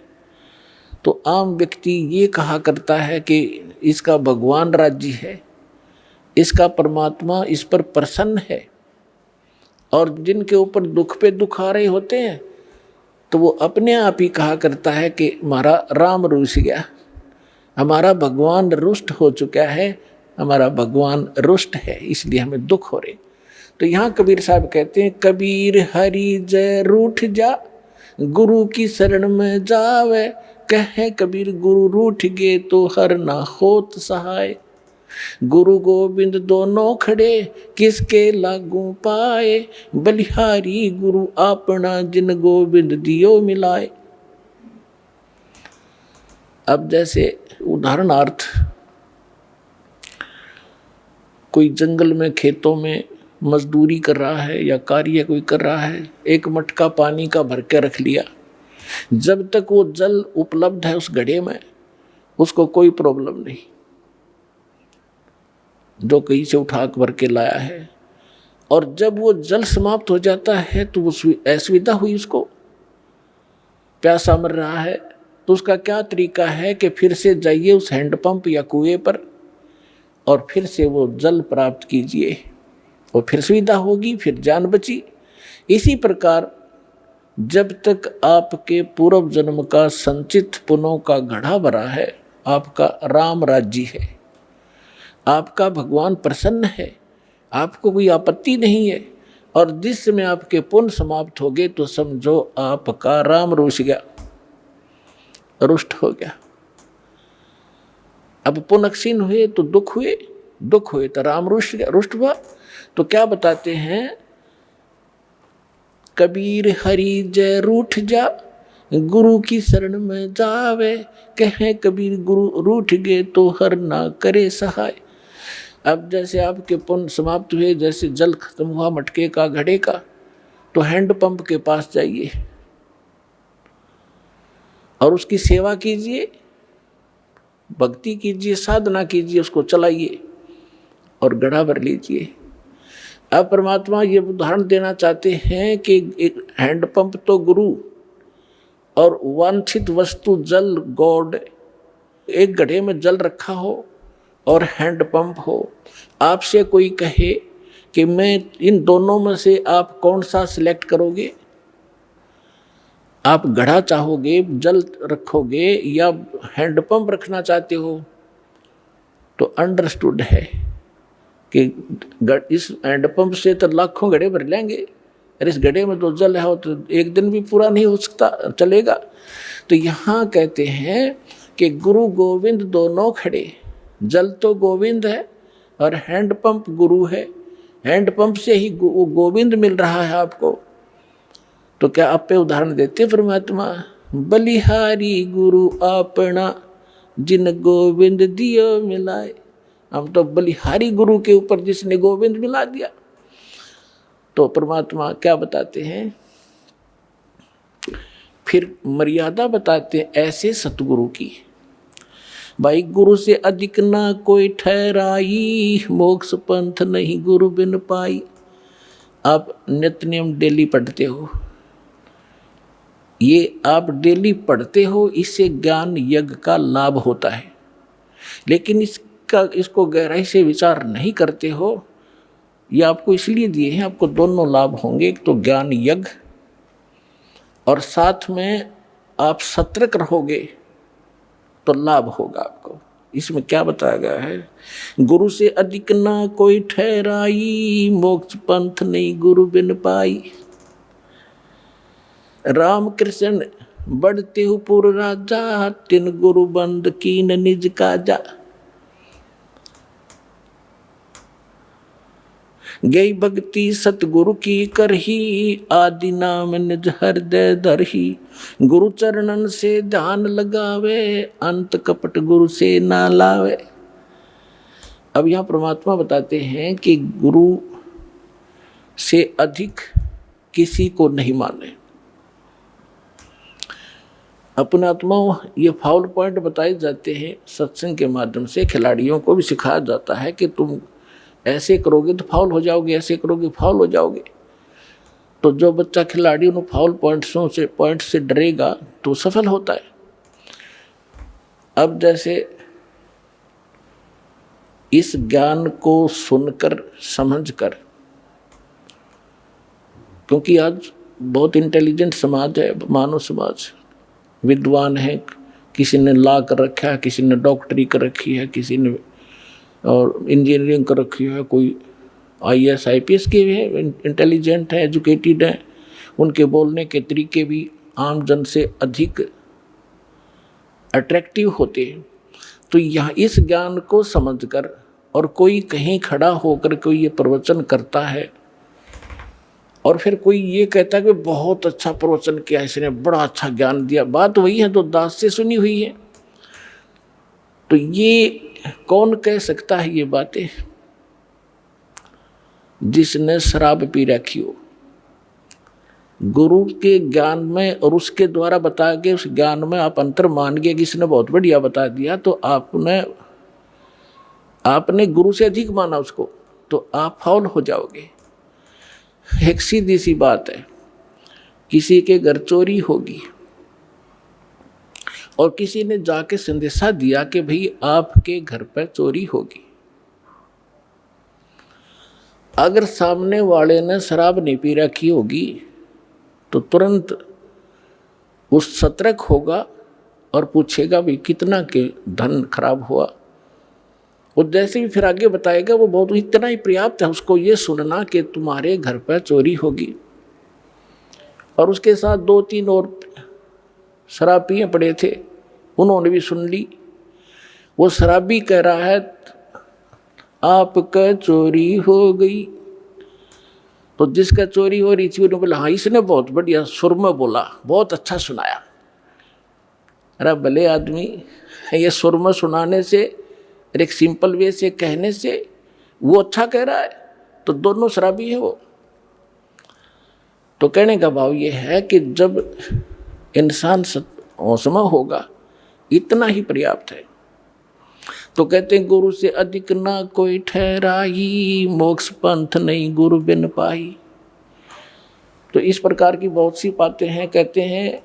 तो आम व्यक्ति ये कहा करता है कि इसका भगवान राज्य है, इसका परमात्मा इस पर प्रसन्न है। और जिनके ऊपर दुख पे दुख आ रहे होते हैं तो वो अपने आप ही कहा करता है कि हमारा राम रुस गया, हमारा भगवान रुष्ट हो चुका है, हमारा भगवान रुष्ट है, इसलिए हमें दुख हो रहे। तो यहाँ कबीर साहब कहते हैं, कबीर हरि जय रूठ जा, गुरु की शरण में जावे, कहे कबीर गुरु रूठ गए तो हर ना होत सहाय। गुरु गोविंद दोनों खड़े किसके लागू पाए, बलिहारी गुरु अपना जिन गोविंद दियो मिलाए। अब जैसे उदाहरणार्थ कोई जंगल में खेतों में मजदूरी कर रहा है या कार्य कोई कर रहा है, एक मटका पानी का भर के रख लिया। जब तक वो जल उपलब्ध है उस घड़े में उसको कोई प्रॉब्लम नहीं, जो कहीं से उठा भर के लाया है। और जब वो जल समाप्त हो जाता है तो असुविधा हुई, उसको प्यासा मर रहा है, तो उसका क्या तरीका है कि फिर से जाइए उस हैंडपंप या कुएं पर और फिर से वो जल प्राप्त कीजिए, और फिर सुविधा होगी, फिर जान बची। इसी प्रकार जब तक आपके पूर्व जन्म का संचित पुण्यों का घड़ा भरा है, आपका राम राज्य है, आपका भगवान प्रसन्न है, आपको कोई आपत्ति नहीं है, और जिस समय आपके पुण्य समाप्त हो गए तो समझो आपका राम रुष्ट गया, रुष्ट हो गया। अब पुण्य क्षीण हुए तो दुख हुए, दुख हुए तो राम रुष्ट गया, रुष्ट हुआ। तो क्या बताते हैं, कबीर हरि जय रूठ जा, गुरु की शरण में जावे, कहें कबीर गुरु रूठ गए तो हर ना करे सहाय। अब जैसे आपके पुण्य समाप्त हुए, जैसे जल खत्म हुआ मटके का घड़े का, तो हैंडपंप के पास जाइए और उसकी सेवा कीजिए, भक्ति कीजिए, साधना कीजिए, उसको चलाइए और घड़ा भर लीजिए। अब परमात्मा ये उदाहरण देना चाहते हैं कि एक हैंडपंप तो गुरु और वांछित वस्तु जल गॉड, एक घड़े में जल रखा हो और हैंडपंप हो। आपसे कोई कहे कि मैं इन दोनों में से आप कौन सा सिलेक्ट करोगे, आप घड़ा चाहोगे, जल रखोगे या हैंडपंप रखना चाहते हो, तो अंडरस्टूड है कि इस हैंडपंप से तो लाखों घड़े भर लेंगे, और इस घड़े में तो जल है तो एक दिन भी पूरा नहीं हो सकता, चलेगा। तो यहाँ कहते हैं कि गुरु गोविंद दोनों खड़े, जल तो गोविंद है और हैंडपंप गुरु है, हैंडपंप से ही गोविंद मिल रहा है आपको। तो क्या आप पे उदाहरण देते परमात्मा, बलिहारी गुरु अपना जिन गोविंद दियो मिलाए। हम तो बलिहारी गुरु के ऊपर जिसने गोविंद मिला दिया। तो परमात्मा क्या बताते हैं, फिर मर्यादा बताते हैं ऐसे सतगुरु की, भाई गुरु से अधिक ना कोई ठहराई, मोक्ष पंथ नहीं गुरु बिन पाई। आप नित्य नियम डेली पढ़ते हो, ये आप डेली पढ़ते हो, इससे ज्ञान यज्ञ का लाभ होता है, लेकिन इसको गहराई से विचार नहीं करते हो। ये आपको इसलिए दिए हैं, आपको दोनों लाभ होंगे, एक तो ज्ञान यज्ञ और साथ में आप सतर्क रहोगे तो लाभ होगा आपको। इसमें क्या बताया गया है, गुरु से अधिक ना कोई ठहराई, मोक्ष पंथ नहीं गुरु बिन पाई। राम कृष्ण बढ़ते हो पुर राजा, तिन गुरु बंद कीन निज काजा। गई भक्ति सतगुरु की करही, आदि नाम निज हृदय धरही। गुरु चरणन से ध्यान लगावे, अंत कपट गुरु से ना लावे। अब यहाँ परमात्मा बताते हैं कि गुरु से अधिक किसी को नहीं माने। अपने आत्माओं ये फाउल पॉइंट बताए जाते हैं सत्संग के माध्यम से, खिलाड़ियों को भी सिखाया जाता है कि तुम ऐसे करोगे तो फाउल हो जाओगे, ऐसे करोगे फाउल हो जाओगे। तो जो बच्चा खिलाड़ी उन फाउल पॉइंट से डरेगा तो सफल होता है। अब जैसे इस ज्ञान को सुनकर समझकर, क्योंकि आज बहुत इंटेलिजेंट समाज है, मानव समाज, विद्वान है, किसी ने लॉ कर रखा है, किसी ने डॉक्टरी कर रखी है, किसी ने और इंजीनियरिंग कर रखी है, कोई IAS IPS के भी है, इंटेलिजेंट है, एजुकेटेड है, उनके बोलने के तरीके भी आम जन से अधिक अट्रैक्टिव होते हैं। तो यहाँ इस ज्ञान को समझकर और कोई कहीं खड़ा होकर कोई ये प्रवचन करता है और फिर कोई ये कहता है कि बहुत अच्छा प्रवचन किया, इसने बड़ा अच्छा ज्ञान दिया, बात वही है तो दास से सुनी हुई है, तो ये कौन कह सकता है ये बातें? जिसने शराब पी रखी हो, गुरु के ज्ञान में और उसके द्वारा बताया गया उस ज्ञान में आप अंतर मान गए कि इसने बहुत बढ़िया बता दिया, तो आपने गुरु से अधिक माना उसको, तो आप फाउल हो जाओगे। एक सीधी सी बात है, किसी के घर चोरी होगी और किसी ने जाके संदेशा दिया कि भाई आपके घर पर चोरी होगी, अगर सामने वाले ने शराब नहीं पी रखी होगी तो तुरंत उस सतर्क होगा और पूछेगा भाई कितना के धन खराब हुआ, और जैसे भी फिर आगे बताएगा वो बहुत इतना ही पर्याप्त है उसको ये सुनना कि तुम्हारे घर पर चोरी होगी। और उसके साथ 2-3 और शराब पिए पड़े थे, उन्होंने भी सुन ली। वो शराबी कह रहा है आपका चोरी हो गई, तो जिसका चोरी हो रही थी उन्होंने बोला हाँ इसने बहुत बढ़िया सुर में बोला, बहुत अच्छा सुनाया। अरे भले आदमी, ये सुर में सुनाने से और एक सिंपल वे से कहने से वो अच्छा कह रहा है, तो दोनों शराबी है वो। तो कहने का भाव ये है कि जब इंसान होशमा होगा इतना ही पर्याप्त है। तो कहते हैं गुरु से अधिक ना कोई ठहराई, मोक्ष पंथ नहीं गुरु बिन पाई। तो इस प्रकार की बहुत सी बातें हैं। कहते हैं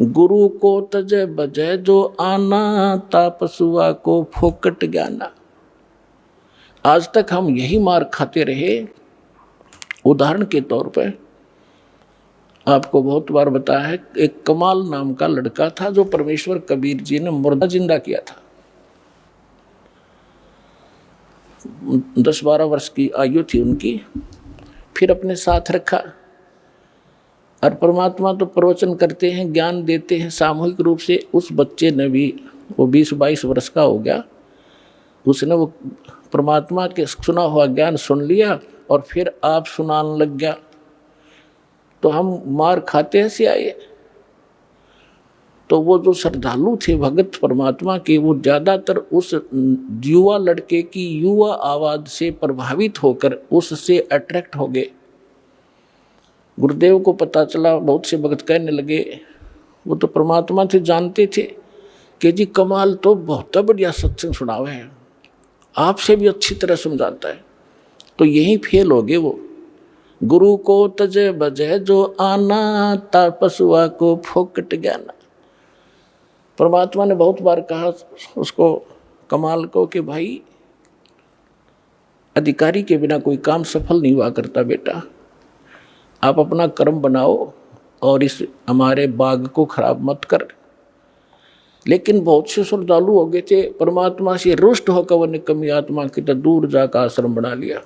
गुरु को तजय बजय जो आना, तापसुआ को फोकट ज्ञाना। आज तक हम यही मार खाते रहे। उदाहरण के तौर पर आपको बहुत बार बताया है, एक कमाल नाम का लड़का था जो परमेश्वर कबीर जी ने मुर्दा जिंदा किया था। 10-12 वर्ष की आयु थी उनकी, फिर अपने साथ रखा। और परमात्मा तो प्रवचन करते हैं, ज्ञान देते हैं सामूहिक रूप से। उस बच्चे ने भी, वो 20-22 वर्ष का हो गया, उसने वो परमात्मा के सुना हुआ ज्ञान सुन लिया और फिर आप सुनाने लग गया। तो हम मार खाते ऐसे आए। तो वो जो श्रद्धालु थे भगत परमात्मा के, वो ज़्यादातर उस युवा लड़के की युवा आवाज़ से प्रभावित होकर उससे अट्रैक्ट हो गए। गुरुदेव को पता चला, बहुत से भगत कहने लगे, वो तो परमात्मा थे, जानते थे कि जी कमाल तो बहुत बढ़िया सत्संग सुनावे है, आपसे भी अच्छी तरह समझाता है। तो यही फेल हो गए वो। गुरु को तजे बजे जो आना, तापसुआ को फोकट ज्ञाना। परमात्मा ने बहुत बार कहा उसको, कमाल को, कि भाई अधिकारी के बिना कोई काम सफल नहीं हुआ करता बेटा, आप अपना कर्म बनाओ और इस हमारे बाग को खराब मत कर। लेकिन बहुत से श्रद्धालु हो गए थे, परमात्मा से रुष्ट होकर वो निकम्मी आत्मा की तो दूर जाकर आश्रम बना लिया।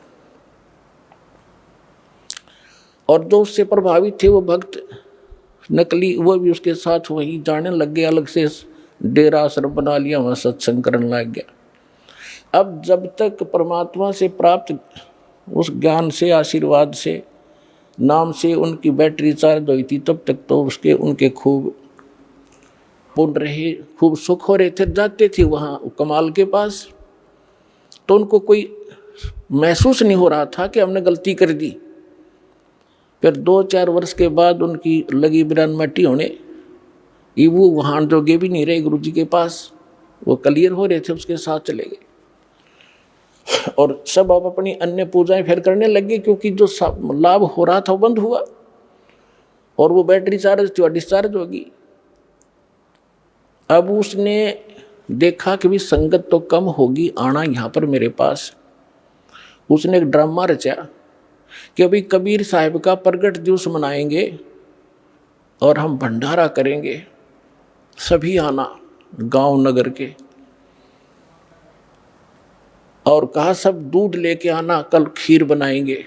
और जो उससे प्रभावित थे वो भक्त नकली, वो भी उसके साथ वहीं जाने लग गए, अलग से डेरा आश्रम बना लिया, वहाँ सत्संग करने लग गया। अब जब तक परमात्मा से प्राप्त उस ज्ञान से, आशीर्वाद से, नाम से उनकी बैटरी चार्ज हुई थी, तब तक तो उनके खूब पुण्य रहे, खूब सुख हो रहे थे। जाते थे वहाँ कमाल के पास तो उनको कोई महसूस नहीं हो रहा था कि हमने गलती कर दी। फिर 2-4 वर्ष के बाद उनकी लगी बिरानमटी होने, ये वो वहाँ जोगे भी नहीं रहे गुरु जी के पास, वो क्लियर हो रहे थे, उसके साथ चले गए। और सब अब अपनी अन्य पूजाएं फिर करने लगे, क्योंकि जो लाभ हो रहा था वो बंद हुआ और वो बैटरी चार्ज थी, डिस्चार्ज होगी। अब उसने देखा कि भी संगत तो कम होगी, आना यहाँ पर मेरे पास। उसने एक ड्रामा रचा कि अभी कबीर साहिब का प्रगट दिवस मनाएंगे और हम भंडारा करेंगे, सभी आना गांव नगर के। और कहा सब दूध लेके आना, कल खीर बनाएंगे।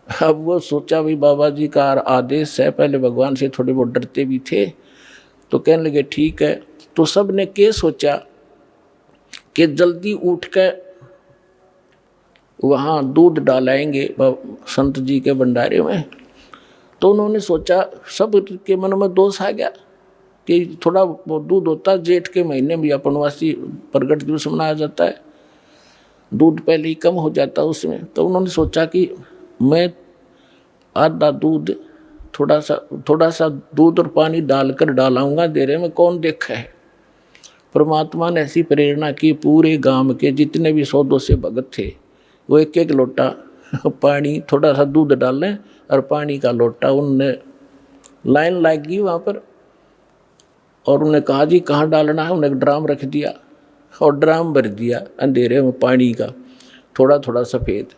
अब वो सोचा भी बाबा जी का आदेश है, पहले भगवान से थोड़े बहुत डरते भी थे, तो कहने लगे ठीक है। तो सब ने क्या सोचा कि जल्दी उठ के वहाँ दूध डालाएंगे संत जी के भंडारे में। तो उन्होंने सोचा, सब के मन में दोष आ गया कि थोड़ा बहुत दूध होता, जेठ के महीने में अपनवासी प्रगट दिवस मनाया जाता है, दूध पहले ही कम हो जाता उसमें। तो उन्होंने सोचा कि मैं आधा दूध थोड़ा सा दूध और पानी डालकर डालाऊंगा देरे में, कौन देखा है। परमात्मा ने ऐसी प्रेरणा की, पूरे गांव के जितने भी 100-200 भगत थे वो एक एक लोटा पानी, थोड़ा सा दूध डालें और पानी का लोटा, उनने लाइन लगी वहाँ पर और उन्हें कहा जी कहाँ डालना है। उन्हें ड्राम रख दिया और ड्राम भर दिया अंधेरे में पानी का, थोड़ा थोड़ा सफ़ेद।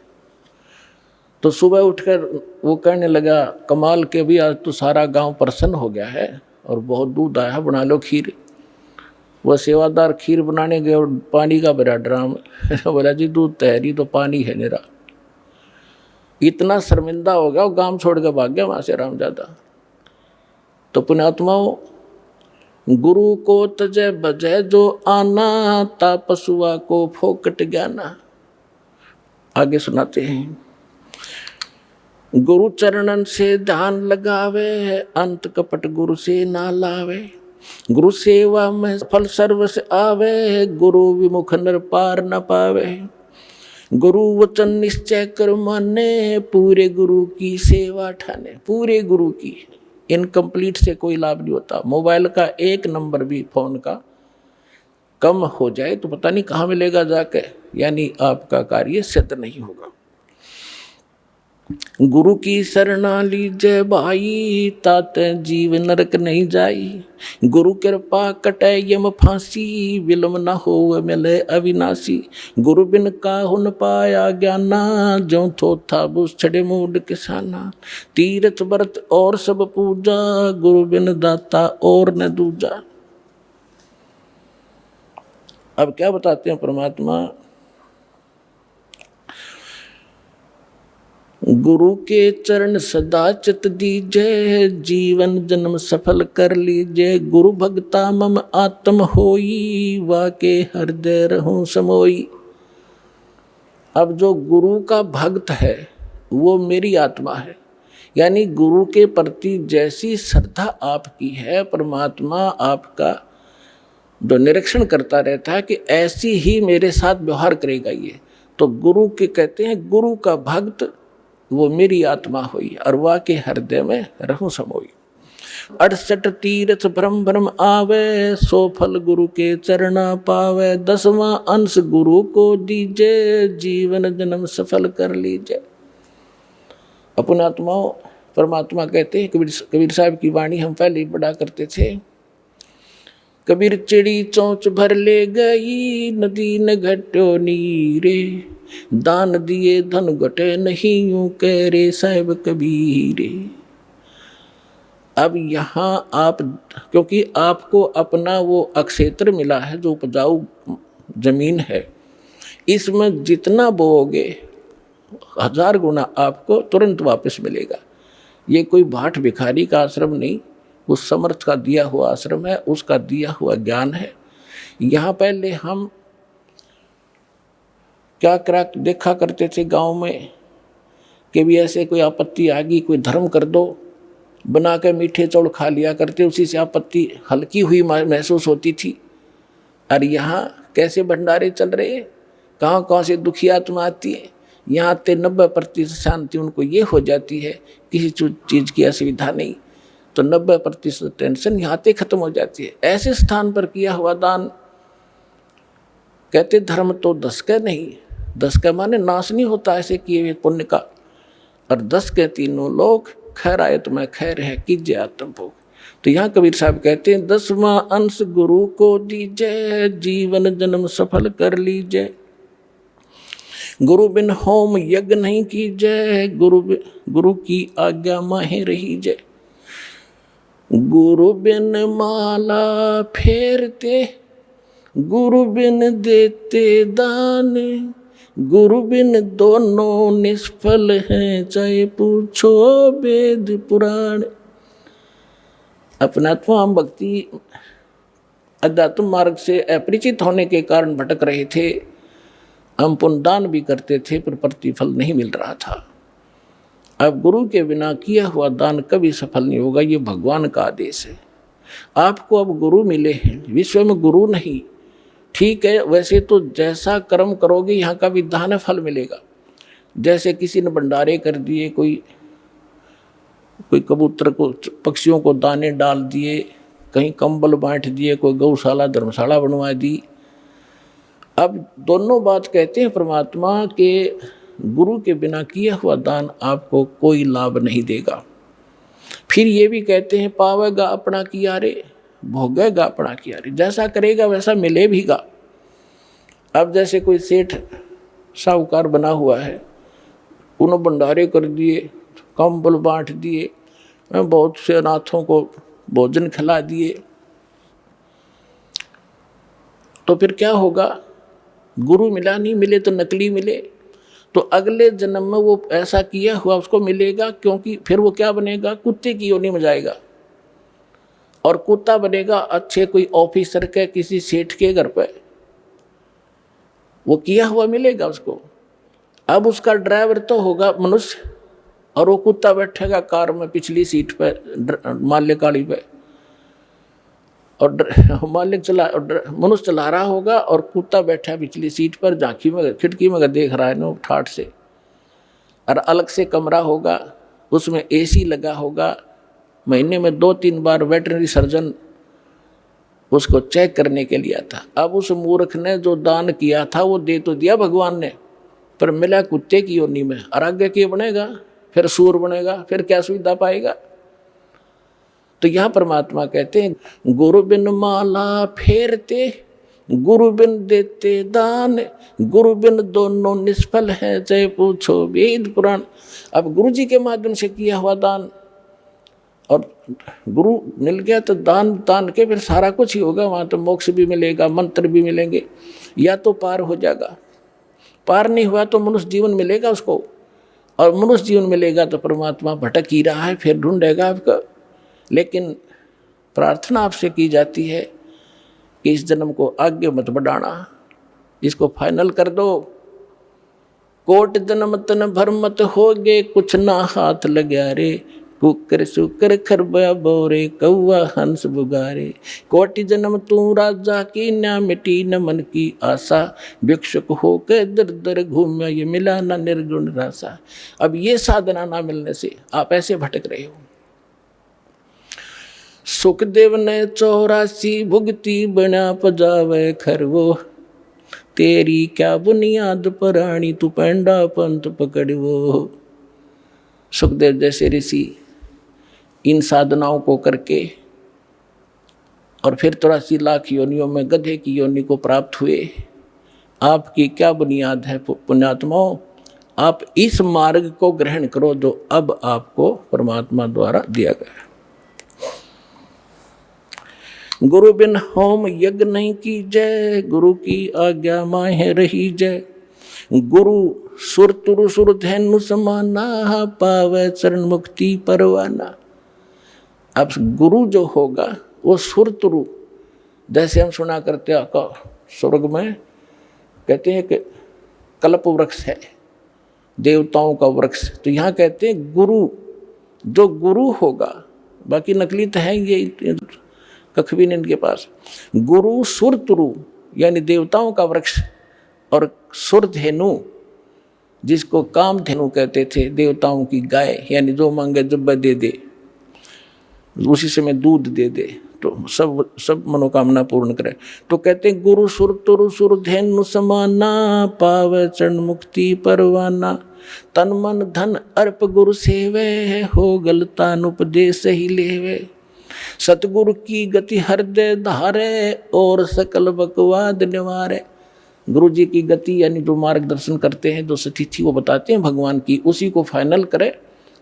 तो सुबह उठकर वो कहने लगा, कमाल के भी आज तो सारा गांव प्रसन्न हो गया है और बहुत दूध आया है, बना लो खीर। वह सेवादार खीर बनाने गए और पानी का भरा ड्राम। बोला जी दूध तैयारी तो पानी है मेरा। इतना शर्मिंदा हो गया, वो गांव छोड़ के भाग गया वहाँ से रामजादा। तो पुण्यात्माओं, गुरु को तजय बजय जो आना, ता पशुआ को फोकट ज्ञाना। आगे सुनाते हैं, गुरु चरणन से ध्यान लगावे, अंत कपट गुरु से ना लावे। गुरु सेवा में फल सर्व से आवे, गुरु विमुख नर पार न पावे। गुरु वचन निश्चय कर माने, पूरे गुरु की सेवा ठाने। पूरे गुरु की, इनकम्प्लीट से कोई लाभ नहीं होता। मोबाइल का एक नंबर भी फोन का कम हो जाए तो पता नहीं कहाँ मिलेगा जाके, यानी आपका कार्य सिद्ध नहीं होगा। गुरु की शरणा लीजय भाई, ताते जीव नरक नहीं जाई। गुरु कृपा कटे यम फांसी, विलम न हो मिले अविनाशी। गुरु बिन काहु न पाया ज्ञाना, जो थोथा बुझ छड़े मूड किसाना। तीर्थ व्रत और सब पूजा, गुरु बिन दाता और न दूजा। अब क्या बताते हैं परमात्मा, गुरु के चरण सदा चित दीजय, जीवन जन्म सफल कर लीजय। गुरु भक्ता मम आत्म होई, वाके हृदय रहूं समोई। अब जो गुरु का भक्त है वो मेरी आत्मा है, यानी गुरु के प्रति जैसी श्रद्धा आपकी है, परमात्मा आपका जो निरीक्षण करता रहता है कि ऐसी ही मेरे साथ व्यवहार करेगा ये। तो गुरु के कहते हैं, गुरु का भक्त वो मेरी आत्मा हुई, और वाह के हृदय में रहूं समोई। 68 तीर्थ भ्रम भ्रम आवे, सो फल गुरु के चरणा पावे। 10वां अंश गुरु को दीजे, जीवन जन्म सफल कर लीजिए। अपने आत्माओं, परमात्मा कहते हैं, कबीर साहब की वाणी हम पहले ही पढ़ा करते थे। कबीर चिड़ी चोंच भर ले गई, नदी न घटो नीरे। दान दिए धन घटे नहीं, यूं कह रे साहिब कबीरे। अब यहाँ आप, क्योंकि आपको अपना वो अक्षेत्र मिला है जो उपजाऊ जमीन है, इसमें जितना बोओगे 1000 गुना आपको तुरंत वापस मिलेगा। ये कोई भाट भिखारी का आश्रम नहीं, उस समर्थ का दिया हुआ आश्रम है, उसका दिया हुआ ज्ञान है। यहाँ पहले हम क्या देखा करते थे गांव में कि भी ऐसे कोई आपत्ति आ गई, कोई धर्म कर दो, बना के मीठे चौड़ खा लिया करते, उसी से आपत्ति हल्की हुई महसूस होती थी। और यहाँ कैसे भंडारे चल रहे हैं, कहाँ से दुखी आत्मा आती है, यहाँ आते 90% शांति उनको ये हो जाती है, किसी चीज़ की असुविधा नहीं, तो 90% टेंशन यहाँ आते खत्म हो जाती है। ऐसे स्थान पर किया हुआ दान, कहते धर्म तो 10 का नहीं, 10 का माने नाश नहीं होता ऐसे किए हुए पुण्य का, और 10 के तीनों लोग खैर आए तो मैं खैर है कीजिए आत्म भोग। तो यहाँ कबीर साहब कहते हैं, 10वां अंश गुरु को दीजिए, जीवन जन्म सफल कर लीजिए। गुरु बिन होम यज्ञ नहीं कीजिए, गुरु की आज्ञा माहे रहीजे। गुरु बिन माला फेरते, गुरु बिन देते दान। गुरु बिन दोनों निष्फल हैं, चाहे पूछो वेद पुराण। अपनात्मा भक्ति अध्यात्म मार्ग से अपरिचित होने के कारण भटक रहे थे। हम पुण्य दान भी करते थे पर प्रतिफल नहीं मिल रहा था। अब गुरु के बिना किया हुआ दान कभी सफल नहीं होगा, ये भगवान का आदेश है। आपको अब गुरु मिले हैं, विश्व में गुरु नहीं, ठीक है, वैसे तो जैसा कर्म करोगे यहाँ का भी दान फल मिलेगा। जैसे किसी ने भंडारे कर दिए, कोई कबूतर को, पक्षियों को दाने डाल दिए, कहीं कंबल बांट दिए, कोई गौशाला धर्मशाला बनवा दी। अब दोनों बात कहते हैं परमात्मा के गुरु के बिना किया हुआ दान आपको कोई लाभ नहीं देगा। फिर ये भी कहते हैं पावेगा अपना किया रे, भोगेगा अपना किया रे, जैसा करेगा वैसा मिले भीगा। अब जैसे कोई सेठ साहूकार बना हुआ है, उन्होंने भंडारे कर दिए, कंबल बांट दिए, बहुत से अनाथों को भोजन खिला दिए, तो फिर क्या होगा? गुरु मिला नहीं, मिले तो नकली मिले, तो अगले जन्म में वो ऐसा किया हुआ उसको मिलेगा, क्योंकि फिर वो क्या बनेगा? कुत्ते की योनि में जाएगा, और कुत्ता बनेगा अच्छे कोई ऑफिसर के, किसी सेठ के घर पे, वो किया हुआ मिलेगा उसको। अब उसका ड्राइवर तो होगा मनुष्य, और वो कुत्ता बैठेगा कार में पिछली सीट पे, माल्य गाड़ी पे, और मालिक मनुष्य चला रहा होगा और कुत्ता बैठा है पिछली सीट पर, झांकी में खिड़की में देख रहा है नो ठाठ से। और अलग से कमरा होगा, उसमें एसी लगा होगा, महीने में 2-3 बार वेटरनरी सर्जन उसको चेक करने के लिए आता। अब उस मूर्ख ने जो दान किया था वो दे तो दिया भगवान ने, पर मिला कुत्ते की योनि में, और आगे क्या बनेगा? फिर सूर बनेगा, फिर क्या सुविधा पाएगा? तो यहाँ परमात्मा कहते हैं गुरु बिन माला फेरते, गुरु बिन देते दान, गुरु बिन दोनों निष्फल है, चाहे पूछो वेद पुराण। अब गुरु जी के माध्यम से किया हुआ दान, और गुरु मिल गया तो दान के फिर सारा कुछ ही होगा, वहाँ तो मोक्ष भी मिलेगा, मंत्र भी मिलेंगे, या तो पार हो जाएगा। पार नहीं हुआ तो मनुष्य जीवन मिलेगा उसको, और मनुष्य जीवन मिलेगा तो परमात्मा भटक ही रहा है, फिर ढूंढेगा आपका। लेकिन प्रार्थना आपसे की जाती है कि इस जन्म को आगे मत बढ़ाना, इसको फाइनल कर दो। कोट जन्म तन भर मत होगे, कुछ ना हाथ लग्या रे, कुकर सुकर खरबा बोरे, कौआ हंस बुगारे। कोटि जन्म तू राजा की, ना मिटी न मन की आशा, भिक्षुक होकर दर दर घूमया, ये मिला ना निर्गुण रासा। अब ये साधना ना मिलने से आप ऐसे भटक रहे हो। सुखदेव ने 84 भुगती, बना पजावे खरवो, तेरी क्या बुनियाद पराणी, तू पेंडा पंथ पकड़वो। सुखदेव जैसे ऋषि इन साधनाओं को करके और फिर 83 लाख योनियों में गधे की योनि को प्राप्त हुए। आपकी क्या बुनियाद है पुण्यात्माओं? आप इस मार्ग को ग्रहण करो जो अब आपको परमात्मा द्वारा दिया गया है। गुरु बिन होम यज्ञ नहीं की जय, गुरु की आज्ञा माहे रही जय। गुरु सुर तुरु सुर धैनु समाना, पावे चरण मुक्ति परवाना। अब गुरु जो होगा वो सुर तुरु, जैसे हम सुना करते हैं स्वर्ग में कहते हैं कि कल्प वृक्ष है, देवताओं का वृक्ष, तो यहाँ कहते हैं गुरु, जो गुरु होगा, बाकी नकली तो है ये कख भी नहीं इनके पास। गुरु सुर तुरु यानी देवताओं का वृक्ष, और सुर धेनु जिसको काम धेनु कहते थे, देवताओं की गाय, यानी जो मांगे जब दे दे, उसी से में दूध दे दे तो सब मनोकामना पूर्ण करे। तो कहते हैं गुरु सुर तुरु सुर धेनु समाना, पावे चरण मुक्ति परवाना। तन मन धन अर्प गुरु सेवे, हो गलतान उपदेश ही लेवे। सतगुरु की गति हृदय धारे, और सकल बकवाद निवारे। गुरु जी की गति यानी जो मार्गदर्शन करते हैं, जो स्थिति वो बताते हैं भगवान की, उसी को फाइनल करे।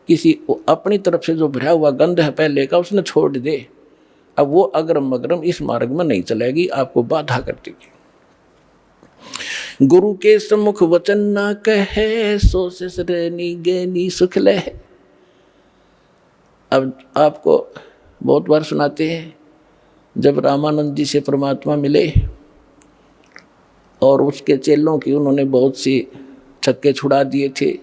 किसी अपनी तरफ से जो भरा हुआ गंध है पहले का, उसने छोड़ दे। अब वो अग्रम अग्रम इस मार्ग में नहीं चलेगी, आपको बाधा कर देगी। गुरु के सम्मुख वचन ना कहे, सो से श्रेणी गैनी सुख ले। अब आपको बहुत बार सुनाते हैं, जब रामानंद जी से परमात्मा मिले और उसके चेलों की उन्होंने बहुत सी छक्के छुड़ा दिए थे,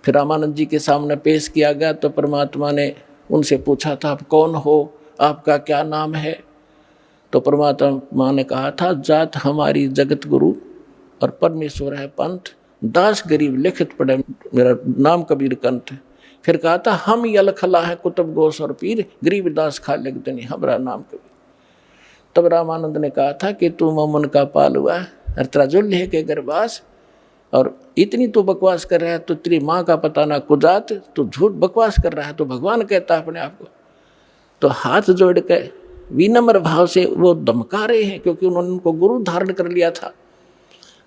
फिर रामानंद जी के सामने पेश किया गया तो परमात्मा ने उनसे पूछा था, आप कौन हो, आपका क्या नाम है? तो परमात्मा ने कहा था, जात हमारी जगत गुरु और परमेश्वर है पंथ, दास गरीब लिखित पढ़े मेरा नाम कबीर कंठ। फिर कहा था, हम यलखला है कुतुब गोस और पीर, गरीब दास खालिक दनी हमारा नाम कबीर। तब रामानंद ने कहा था कि तू मोमन का पाल हुआ और तेरा जुल्हे के गरबास, और इतनी तो बकवास कर रहा है, तो तेरी माँ का पता ना कुजात, तो झूठ बकवास कर रहा है, तो भगवान कहता अपने आप को। तो हाथ जोड़ के विनम्र भाव से वो धमका रहे हैं, क्योंकि उन्होंने उनको गुरु धारण कर लिया था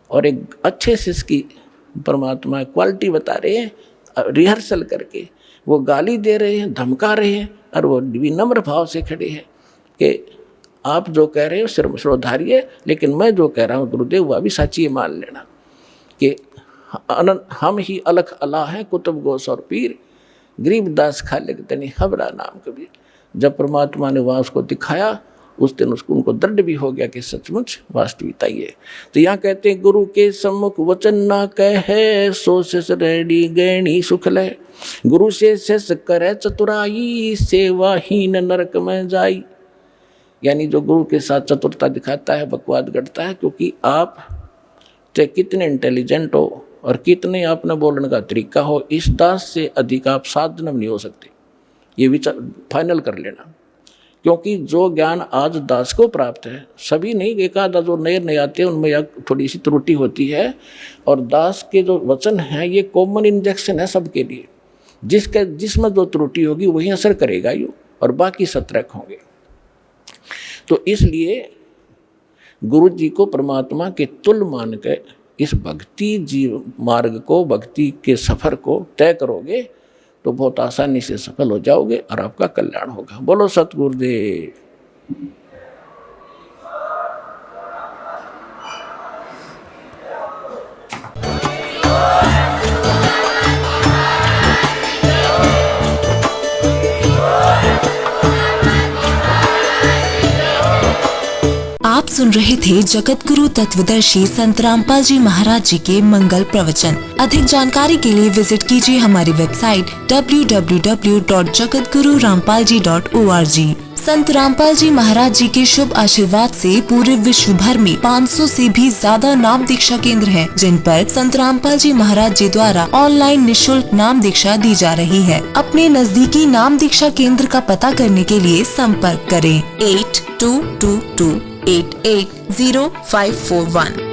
और एक अच्छे से इसकी परमात्मा क्वालिटी बता रहे हैं, रिहर्सल करके वो गाली दे रहे हैं, धमका रहे हैं, और वो विनम्र भाव से खड़े हैं कि आप जो कह रहे हो श्रोधारिये, लेकिन मैं जो कह रहा हूँ गुरुदेव वह भी सच्ची मान लेना कि हम ही अलख अला हैं कुतुब गोस और पीर, गरीब दास खालिक तनी हमारा नाम कबीर। जब परमात्मा ने वहाँ उसको दिखाया, उस दिन उसको उनको दृढ़ भी हो गया कि सचमुच वास्तविकता ही है। तो यहाँ कहते हैं, गुरु के सम्मुख वचन ना कहे, सो शिष रेडी गैणी सुख ले, गुरु से शिष करे चतुराई, सेवाहीन नरक में जाई। यानी जो गुरु के साथ चतुरता दिखाता है, बकवाद गढ़ता है, क्योंकि आप चाहे कितने इंटेलिजेंट हो और कितने आपने बोलने का तरीका हो, इस दास से अधिक आप साधन नहीं हो सकते, ये विचार फाइनल कर लेना। क्योंकि जो ज्ञान आज दास को प्राप्त है, सभी नहीं, एक आधा जो नए आते हैं उनमें थोड़ी सी त्रुटि होती है, और दास के जो वचन हैं ये कॉमन इंजेक्शन है सबके लिए, जिसमें जो त्रुटि होगी वही असर करेगा यो, और बाकी सतर्क होंगे। तो इसलिए गुरु जी को परमात्मा के तुल्य मान के इस भक्ति जीव मार्ग को, भक्ति के सफर को तय करोगे तो बहुत आसानी से सफल हो जाओगे और आपका कल्याण होगा। बोलो सतगुरुदेव। आप सुन रहे थे जगत गुरु तत्वदर्शी संत रामपाल जी महाराज जी के मंगल प्रवचन। अधिक जानकारी के लिए विजिट कीजिए हमारी वेबसाइट www.jagatgururampalji.org। संत रामपाल जी महाराज जी के शुभ आशीर्वाद से पूरे विश्व भर में 500 से भी ज्यादा नाम दीक्षा केंद्र हैं, जिन पर संत रामपाल जी महाराज जी द्वारा ऑनलाइन निःशुल्क नाम दीक्षा दी जा रही है। अपने नजदीकी नाम दीक्षा केंद्र का पता करने के लिए संपर्क करें 8222880541।